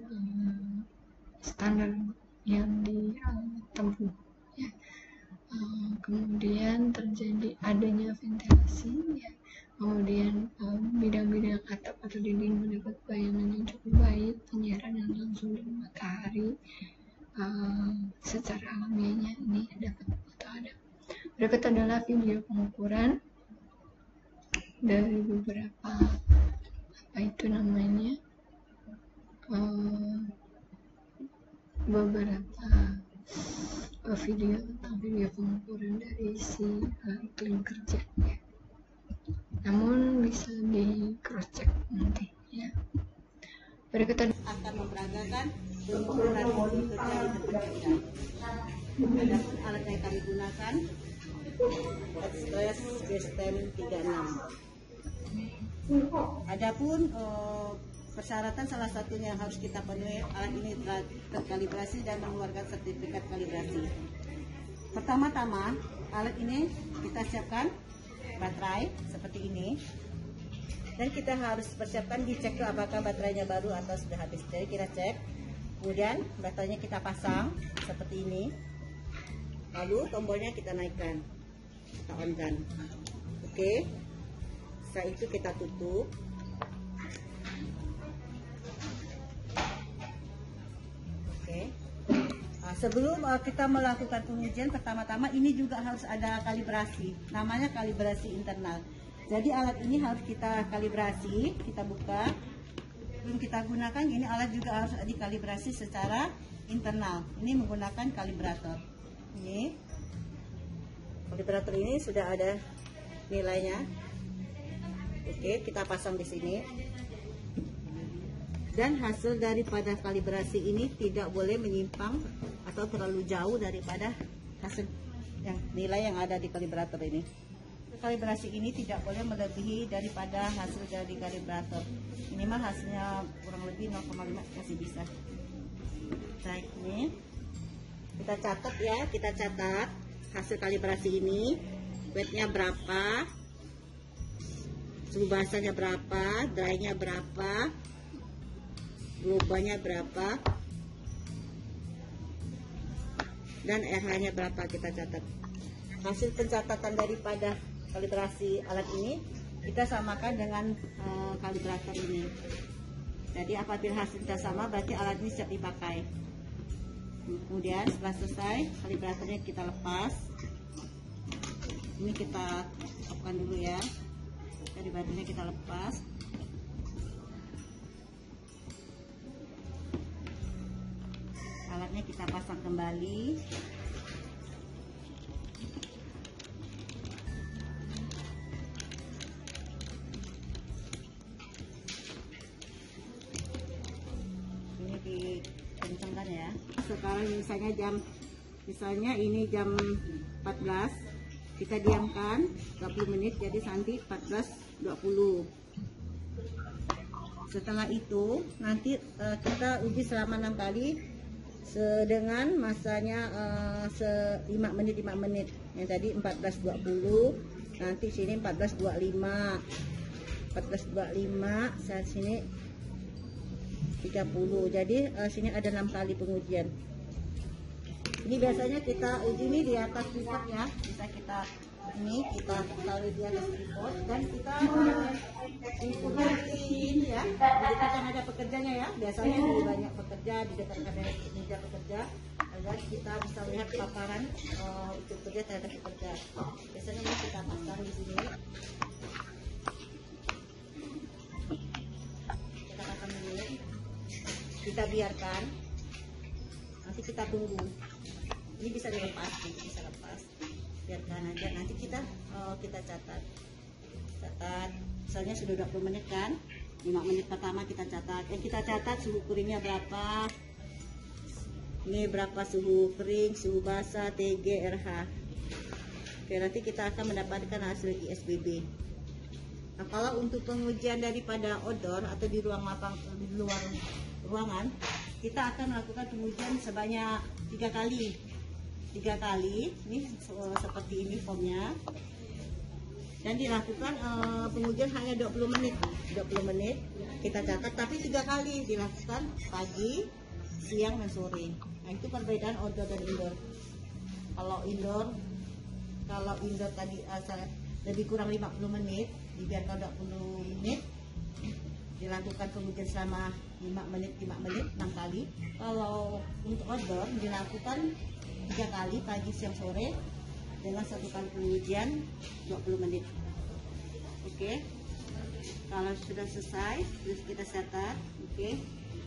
standar yang ditempuh ya. Kemudian terjadi adanya ventilasi ya. Kemudian bidang-bidang atap atau dinding mendapat bayangan yang cukup baik, penyiaran yang langsung dari matahari secara alamiahnya ini dapat atau ada. Berikut adalah video pengukuran dari beberapa beberapa video tentang video pengukuran dari si iklim kerja ya. Namun bisa di cross check nanti ya. Berikut akan memperagakan pengukuran iklim kerja di tempat kerja. Adapun alat yang kami gunakan Express Gestem 36. Adapun persyaratan salah satunya yang harus kita penuhi, alat ini telah terkalibrasi dan mengeluarkan sertifikat kalibrasi. Pertama-tama, alat ini kita siapkan baterai seperti ini, dan kita harus persiapkan dicek apakah baterainya baru atau sudah habis. Jadi kita cek, kemudian baterainya kita pasang seperti ini, lalu tombolnya kita naikkan, kita on-kan. Oke, setelah itu kita tutup. Sebelum kita melakukan pengujian, pertama-tama ini juga harus ada kalibrasi, namanya kalibrasi internal. Jadi alat ini harus kita kalibrasi, kita buka, sebelum kita gunakan. Ini alat juga harus dikalibrasi secara internal. Ini menggunakan kalibrator. Ini kalibrator ini sudah ada nilainya. Oke, kita pasang di sini. Dan hasil daripada kalibrasi ini tidak boleh menyimpang atau terlalu jauh daripada hasil yang nilai yang ada di kalibrator ini. Kalibrasi ini tidak boleh melebihi daripada hasil dari kalibrator. Minimal hasilnya kurang lebih 0,5 masih bisa. Baik, ini kita catat ya, kita catat hasil kalibrasi ini. Weightnya berapa, suhu basahnya berapa, dry-nya berapa, globanya berapa, dan RH-nya berapa, kita catat. Hasil pencatatan daripada kalibrasi alat ini kita samakan dengan kalibrator ini. Jadi apabila hasilnya sama berarti alat ini siap dipakai. Kemudian setelah selesai kalibratornya kita lepas. Ini kita stopkan dulu ya. Kalibratornya kita lepas. Alatnya kita pasang kembali. Ini dikencangkan ya. Sekarang misalnya ini jam 14, kita diamkan 20 menit, jadi nanti 14.20. Setelah itu nanti kita uji selama 6 kali dengan masanya 5 menit. Yang tadi 14.20, nanti sini 14.25, saat sini 30. Jadi sini ada 6 kali pengujian. Ini biasanya kita uji ini di atas tripod ya, bisa kita taruh di atas tripod dan kita ukurnya di sini ya. Jadi kan ada pekerjanya ya, biasanya di banyak pekerja di dekat meja pekerja, agar kita bisa lihat paparan itu kerja terhadap pekerja. Biasanya kita pasang di sini. Kita pasang dulu, kita biarkan, nanti kita tunggu. Ini bisa dilepas, bisa lepas, biarkan aja. Nanti kita catat, misalnya sudah 20 menit kan, 5 menit pertama kita catat. Kita catat suhu keringnya berapa, ini berapa suhu kering, suhu basah, TG, RH. Oke, nanti kita akan mendapatkan hasil ISBB. Nah, kalau untuk pengujian daripada outdoor atau di ruang lapang, di luar ruangan, kita akan melakukan pengujian sebanyak 3 kali. Ini seperti ini formnya, dan dilakukan pengujian hanya 20 menit kita catat, tapi 3 kali dilakukan pagi, siang, dan sore. Nah, itu perbedaan outdoor dan indoor. Kalau indoor tadi lebih kurang 50 menit, dibiarkan 20 menit, dilakukan pengujian selama 5 menit 6 kali. Kalau untuk outdoor dilakukan 3 kali pagi, siang, sore, dengan 1 kali pengujian 20 menit. Oke, kalau sudah selesai terus kita catat. Oke,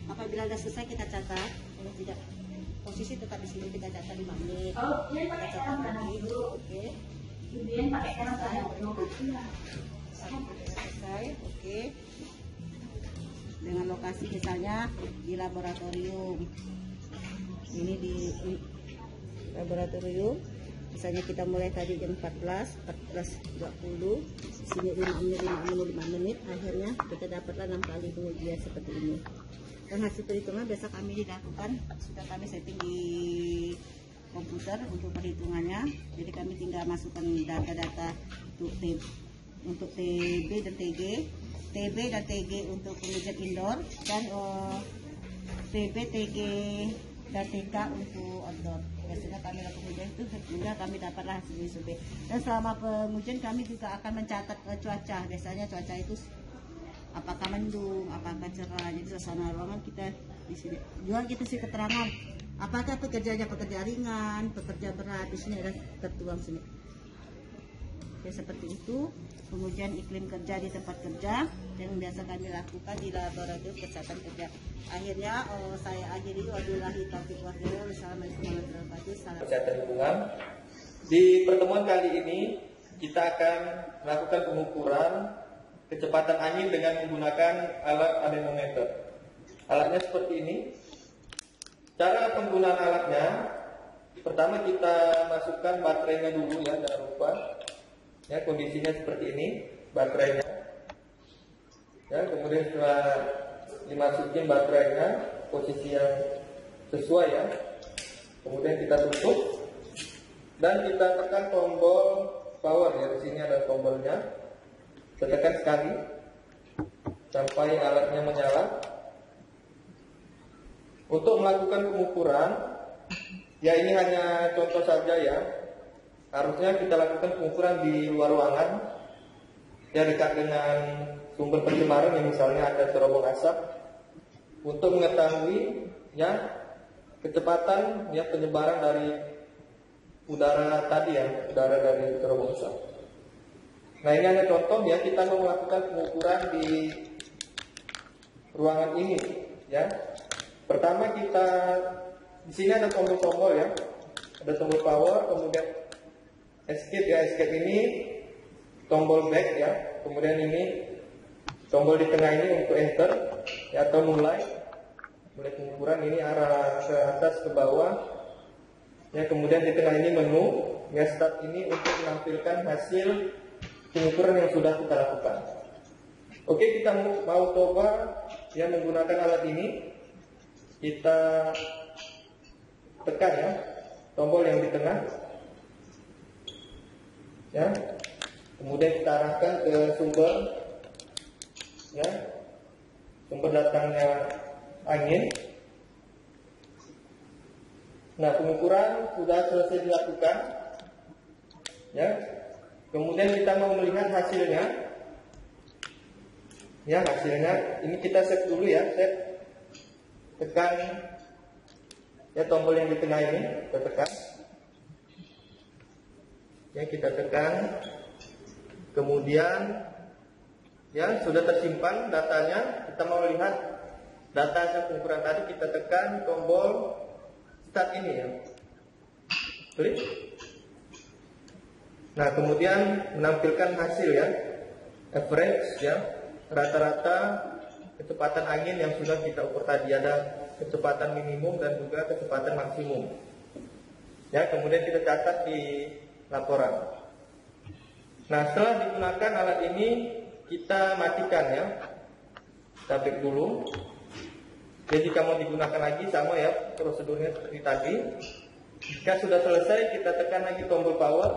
apabila sudah selesai kita catat. Kalau tidak, posisi tetap di sini, kita catat 5 menit, kita catat lagi. Oke, selesai. Oke, dengan lokasi misalnya di laboratorium. Ini di laboratorium, misalnya kita mulai tadi jam 14.20, sini 5 menit, akhirnya kita dapatlah 6 kali pengujian seperti ini. Dan hasil perhitungan biasa kami dilakukan, sudah kami setting di komputer untuk perhitungannya. Jadi kami tinggal masukkan data-data untuk TB dan TG untuk pengujian indoor, dan TB, TG, dan TK untuk outdoor. Biasanya kami lakukan pengujian itu sehingga kami dapatlah hasil ISBB. Dan selama pengujian kami juga akan mencatat cuaca. Biasanya cuaca itu apakah mendung, apakah cerah. Jadi suasana ruangan kita di sini juga kita sih keterangan apakah pekerja ringan, pekerja berat, di sini ada tertuang sini. Ya, seperti itu pengujian iklim kerja di tempat kerja yang biasa kami lakukan di laboratorium kesehatan kerja. Akhirnya saya akhiri, wabillahi taufiq wal hidayah. Wassalamualaikum warahmatullahi wabarakatuh. Kesehatan lingkungan. Di pertemuan kali ini kita akan melakukan pengukuran kecepatan angin dengan menggunakan alat anemometer. Alatnya seperti ini. Cara penggunaan alatnya, pertama kita masukkan baterainya dulu ya, jangan lupa. Ya, kondisinya seperti ini, baterainya. Ya, kemudian setelah dimasukin baterainya, posisi yang sesuai ya. Kemudian kita tutup dan kita tekan tombol power ya. Di sini ada tombolnya. Kita tekan sekali sampai alatnya menyala. Untuk melakukan pengukuran, ya ini hanya contoh saja ya. Harusnya kita lakukan pengukuran di luar ruangan, ya dekat dengan sumber pencemaran yang misalnya ada cerobong asap, untuk mengetahui ya kecepatan ya penyebaran dari udara tadi ya, udara dari cerobong asap. Nah ini hanya contoh ya, kita mau melakukan pengukuran di ruangan ini ya. Pertama kita di sini ada tombol-tombol ya, ada tombol power, kemudian escape ya, escape ini tombol back ya, kemudian ini tombol di tengah ini untuk enter ya, atau mulai pengukuran ini arah ke atas ke bawah ya, kemudian di tengah ini menu ya, start ini untuk menampilkan hasil pengukuran yang sudah kita lakukan. Oke, kita mau coba ya menggunakan alat ini. Kita tekan ya tombol yang di tengah ya, kemudian kita arahkan ke sumber ya, sumber datangnya angin. Nah, pengukuran sudah selesai dilakukan ya, kemudian kita mau melihat hasilnya ya. Hasilnya ini kita set dulu ya, set, tekan ya tombol yang di tengah ini, kita tekan ya, kita tekan, kemudian ya sudah tersimpan datanya. Kita mau lihat data hasil pengukuran tadi, kita tekan tombol start ini ya, klik. Nah kemudian menampilkan hasil ya, average ya, rata-rata kecepatan angin yang sudah kita ukur tadi. Ada kecepatan minimum dan juga kecepatan maksimum ya, kemudian kita catat di laporan. Nah setelah digunakan alat ini, kita matikan ya, kita break dulu. Jadi jika mau digunakan lagi sama ya prosedurnya seperti tadi. Jika sudah selesai, kita tekan lagi tombol power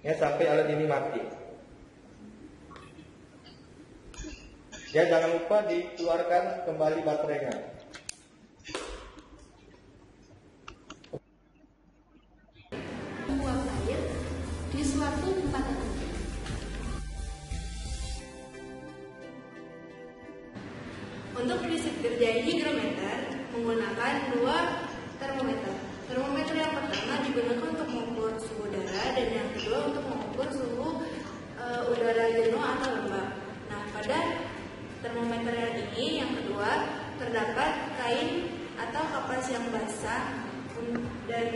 ya sampai alat ini mati. Ya, jangan lupa dikeluarkan kembali baterainya. Buang air di suatu tempat tertentu. Untuk prinsip kerja higrometer menggunakan dua termometer. Termometer yang pertama digunakan untuk mengukur suhu udara, dan yang kedua untuk mengukur suhu udara jenuh atau lembab. Nah, pada termometer yang ini, yang kedua, terdapat kain atau kapas yang basah dan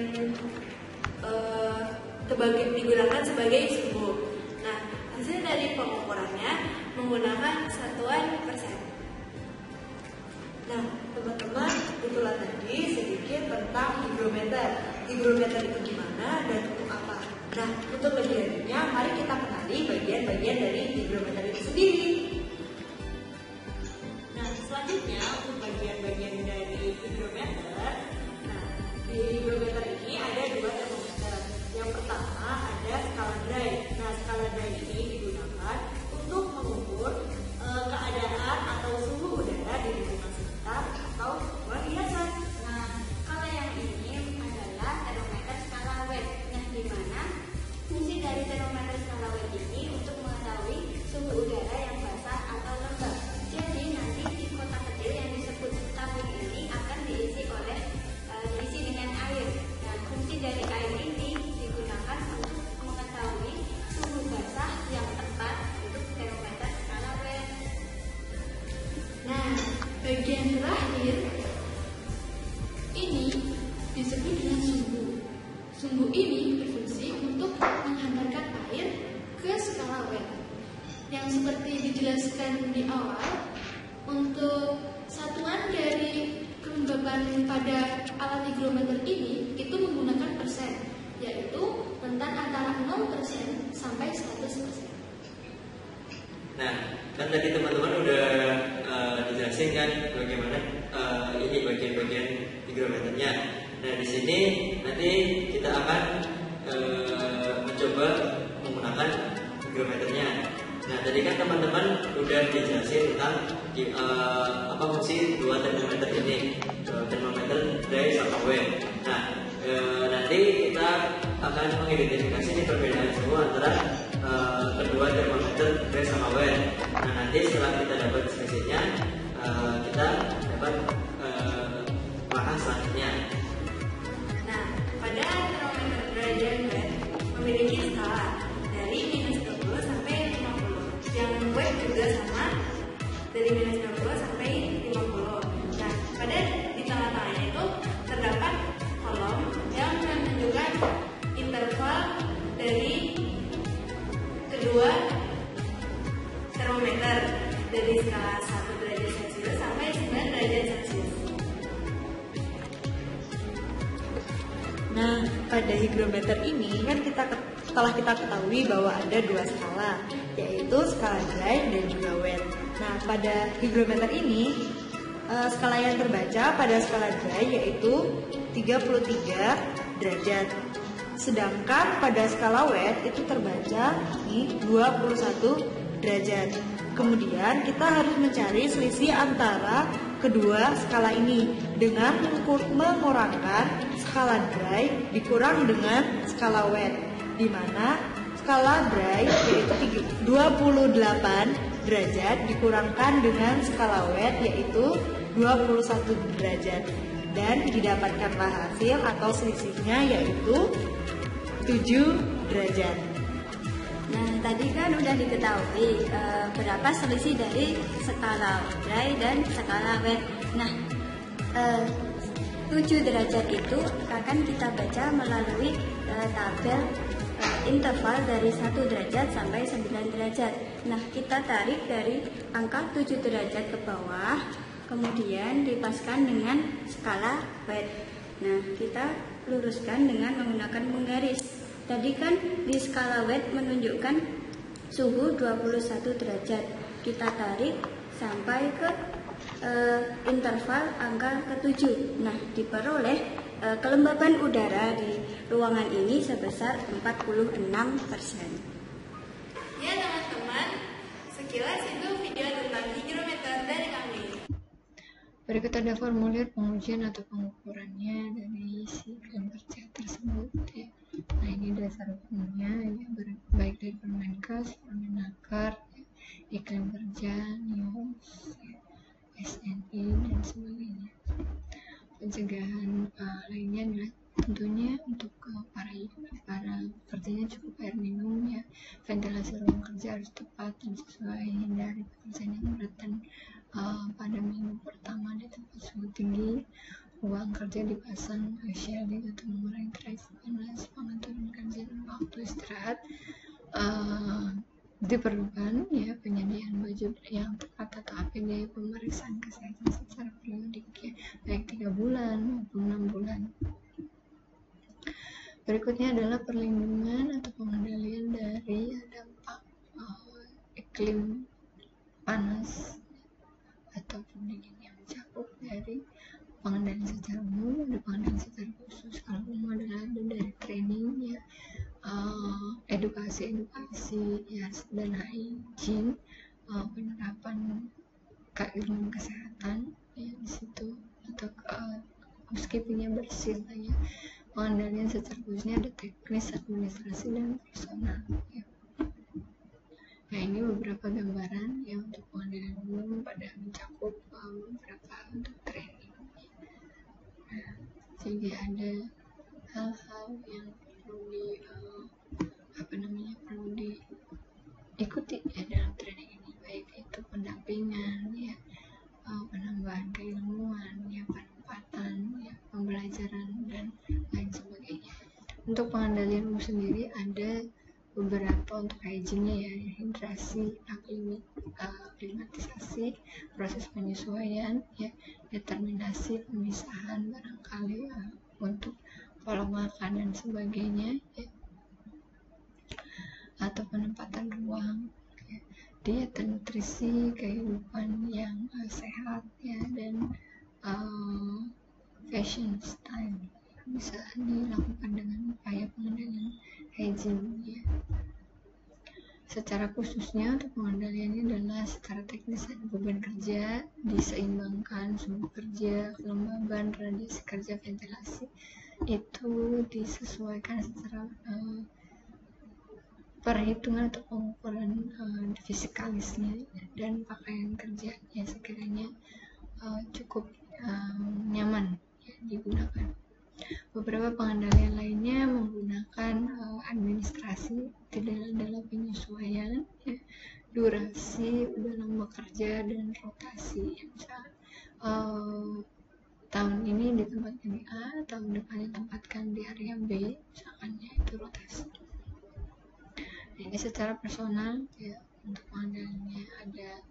digunakan sebagai suhu. Nah, hasil dari pengukurannya menggunakan satuan persen. Nah, teman-teman, itulah tadi sedikit tentang higrometer. Higrometer itu gimana dan untuk apa? Nah, untuk lebih lanjutnya, mari kita kenali bagian-bagian dari higrometer itu sendiri. Nah, selanjutnya untuk bagian-bagian dari higrometer. Nah, di higrometer ini ada dua termometer. Yang pertama ada skala Dry. Nah, skala Dry ini digunakan untuk mengukur keadaan atau suhu udara di lingkungan sekitar atau luar biasa. Nah, kalau yang ini adalah termometer skala Wet. Nah, di mana fungsi dari termometer skala Wet ini untuk mengetahui suhu udara yang basah atau lembab. Jadi nanti di kotak kecil yang disebut tabung ini akan diisi dengan air. Nah, fungsi dari air ini digunakan untuk mengetahui suhu basah yang tepat untuk termometer skala Wet. Nah, bagian terakhir ini disebut dengan sumbu. Sumbu ini berfungsi untuk menghantarkan skala weight. Yang seperti dijelaskan di awal, untuk satuan dari kelembaban pada alat hygrometer ini itu menggunakan persen, yaitu rentan antara 0% sampai 100%. Nah, kan tadi teman-teman udah dijelasin kan bagaimana ini bagian-bagian hygrometernya. Nah, di sini nanti kita akan mencoba menggunakan hygrometernya. Nah, tadi kan teman-teman udah dijelasin tentang apa fungsi dua termometer ini, termometer dry sama wet. Nah, nanti kita akan mengidentifikasi nih perbedaan semua antara kedua termometer dry sama wet. Nah, nanti setelah kita dapat spesiesnya, kita dapat langkah selanjutnya. Nah, pada termometer dry dan wet memiliki skala dari -20 sampai 50. Yang wet juga sama, dari -20 sampai 50. Nah, pada di tengah-tengahnya itu terdapat kolom yang menunjukkan interval dari kedua termometer dari skala 1 derajat Celcius sampai 9 derajat Celcius. Nah, pada hygrometer ini kan telah kita ketahui bahwa ada dua skala, yaitu skala dry dan juga wet. Nah, pada hygrometer ini skala yang terbaca pada skala dry yaitu 33 derajat. Sedangkan pada skala wet itu terbaca di 21 derajat. Kemudian kita harus mencari selisih antara kedua skala ini dengan mengurangkan skala dry dikurang dengan skala wet, di mana skala dry yaitu 28 derajat dikurangkan dengan skala wet yaitu 21 derajat, dan didapatkanlah hasil atau selisihnya yaitu 7 derajat. Nah, tadi kan udah diketahui berapa selisih dari skala dry dan skala wet. Nah, 7 derajat itu akan kita baca melalui tabel interval dari 1 derajat sampai 9 derajat. Nah, kita tarik dari angka 7 derajat ke bawah, kemudian dipaskan dengan skala wet. Nah, kita luruskan dengan menggunakan penggaris. Tadi kan di skala wet menunjukkan suhu 21 derajat. Kita tarik sampai ke interval angka ke-7. Nah, diperoleh kelembaban udara di ruangan ini sebesar 46%. Ya teman-teman, sekilas itu video tentang hygrometer dari kami. Berikut ada formulir pengujian atau pengukurannya dari si iklim kerja tersebut ya. Nah, ini dasar hukumnya ya, baik dari Permenkes, Permenaker, ya, iklim kerja, NIOS, ya, SNI dan sebagainya. Pencegahan lainnya adalah tentunya untuk para pekerjanya cukup air minum ya, ventilasi ruang kerja harus tepat dan sesuai, hindari pekerjaan yang berat dan pada minggu pertama di tempat suhu tinggi, ruang kerja dipasang shielding atau mengurangi teras panas, mengaturkan jam waktu istirahat diperlukan ya, penyediaan baju yang tepat atau APD, pemeriksaan kesehatan secara periodik ya, baik 3 bulan maupun 6 bulan. Berikutnya adalah perlindungan atau pengendalian dari dampak iklim panas ataupun dingin yang mencakup dari pengendalian secara umum, ada pengendalian secara khusus. Kalau umum adalah ada dari training ya, edukasi ya, dan hygiene, penerapan keilmuan kesehatan ya di situ, atau housekeepingnya bersih lah ya. Pengendalian secara khususnya ada teknis, administrasi, dan personal ya. Nah, ini beberapa gambaran ya untuk pengendalian umum pada mencakup beberapa untuk training. Nah, jadi ada hal-hal yang perlu diikuti ya dalam training ini, baik itu pendampingan ya, penambahan keilmuan ya, penempatan ya, pembelajaran dan lain sebagainya. Untuk pengendalian umum sendiri ada beberapa untuk hygiene ya, hidrasi, aklimatisasi, proses penyesuaian ya, determinasi, pemisahan barangkali untuk pola makan dan sebagainya ya, atau penempatan ruang ya, diet dan nutrisi, kehidupan yang sehat ya, dan fashion style bisa dilakukan dengan upaya pengendalian hygiene ya. Secara khususnya untuk pengendaliannya adalah secara teknis ada beban kerja, diseimbangkan suhu kerja, kelembaban, radiasi kerja, ventilasi itu disesuaikan secara perhitungan atau pengukuran fisikalisnya dan pakaian kerjanya sekiranya cukup nyaman ya, digunakan. Beberapa pengendalian lainnya menggunakan administrasi dalam penyesuaian ya, durasi dalam bekerja dan rotasi. Misal tahun ini di tempat ini A, tahun depannya tempatkan di area B, misalkan ya, itu rotasi. Ini secara personal ya, untuk pengendaliannya ada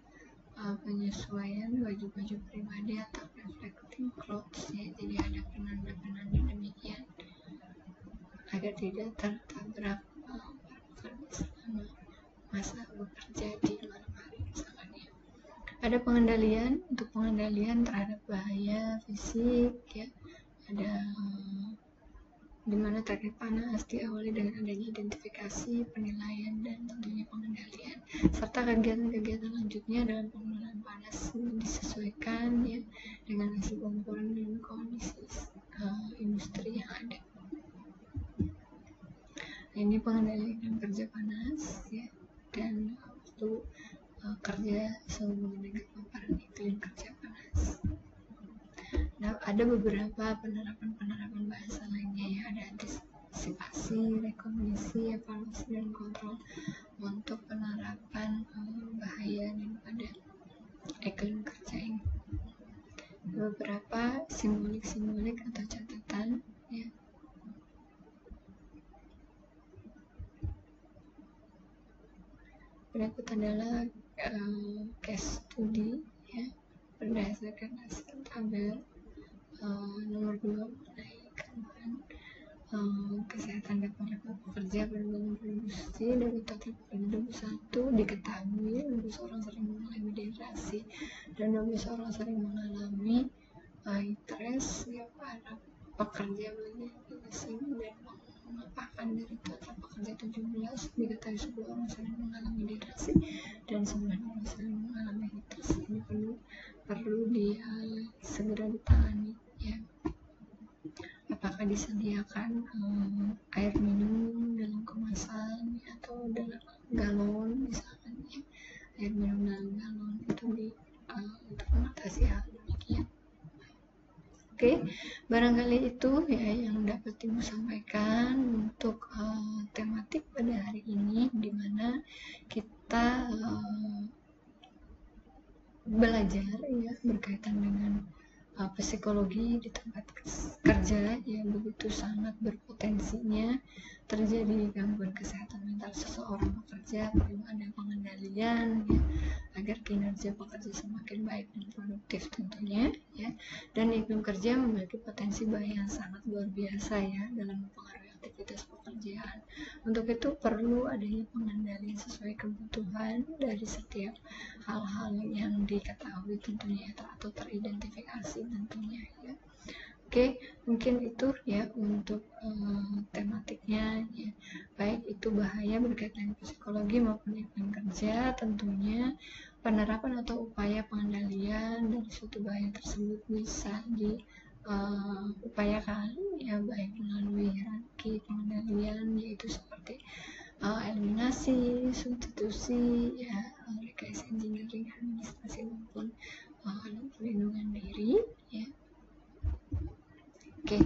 penyesuaian baju-baju pribadi atau reflecting clothes ya, jadi ada penanda-penanda demikian agar tidak tertabrak selama masa bekerja di malam hari misalkan ya. Ada pengendalian untuk pengendalian terhadap bahaya fisik ya, ada dimana terkait panas diawali dengan adanya identifikasi, penilaian, dan tentunya pengendalian serta kegiatan-kegiatan lanjutnya dalam pengelolaan panas disesuaikan ya dengan hasil pengukuran dan kondisi industri yang ada. Ini pengendalian kerja panas ya, dan waktu kerja sehubungan dengan paparan iklim kerja panas. Nah, ada beberapa penerapan bahasa lainnya ya, ada antisipasi, rekognisi, evaluasi, dan kontrol untuk penerapan bahaya daripada iklim kerja ini. Beberapa simbolik atau catatan ya. Berikut adalah case study ya, berdasarkan hasil tabel nomor 2 mengenai kandungan kesehatan dan pelaku pekerja pada bulan produksi dari total pada 2021 diketahui 12 orang sering mengalami dehidrasi dan 12 orang sering mengalami stres ya, para pekerja banyak asing dan mengapakkan dari total pekerja 17 diketahui 10 orang sering mengalami dehidrasi dan 9 orang sering mengalami stres. Ini perlu segera ditangani ya. Apakah disediakan air minum dalam kemasan ya, atau dalam galon misalkan ya, air minum dalam galon itu untuk mengatasi hal demikian. Oke, barangkali itu ya yang dapat Ibu sampaikan untuk tematik pada hari ini, di mana kita belajar ya berkaitan dengan psikologi di tempat kerja yang begitu sangat berpotensinya terjadi gangguan kesehatan mental seseorang pekerja. Perlu ada pengendalian ya, agar kinerja pekerja semakin baik dan produktif tentunya ya. Dan iklim kerja memiliki potensi bahaya yang sangat luar biasa ya dalam mempengaruhi aktivitas pekerjaan. Untuk itu perlu adanya pengendalian sesuai kebutuhan dari setiap hal-hal yang diketahui tentunya atau teridentifikasi tentunya ya. Oke, mungkin itu ya untuk tematiknya ya. Baik itu bahaya berkaitan psikologi maupun iklim kerja, tentunya penerapan atau upaya pengendalian dari suatu bahaya tersebut bisa diupayakan ya, baik melalui hierarki pengendalian yaitu seperti eliminasi, substitusi ya, rekayasa engineering, administrasi maupun perlindungan diri ya. Oke,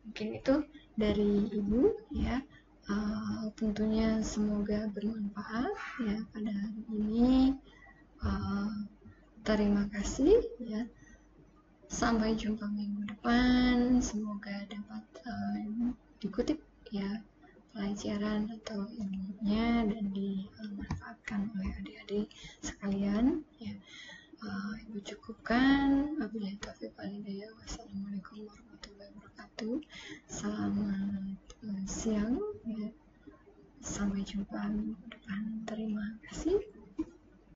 mungkin itu dari Ibu ya. Tentunya semoga bermanfaat ya pada hari ini. Terima kasih ya. Sampai jumpa minggu depan. Semoga dapat dikutip ya pelajaran atau ilmunya dan dimanfaatkan oleh adik-adik sekalian ya. Ibu cukupkan. Wabillahi taufiq wal hidayah. Wassalamualaikum warahmatullahi wabarakatuh. Selamat siang ya. Sampai jumpa minggu depan. Terima kasih.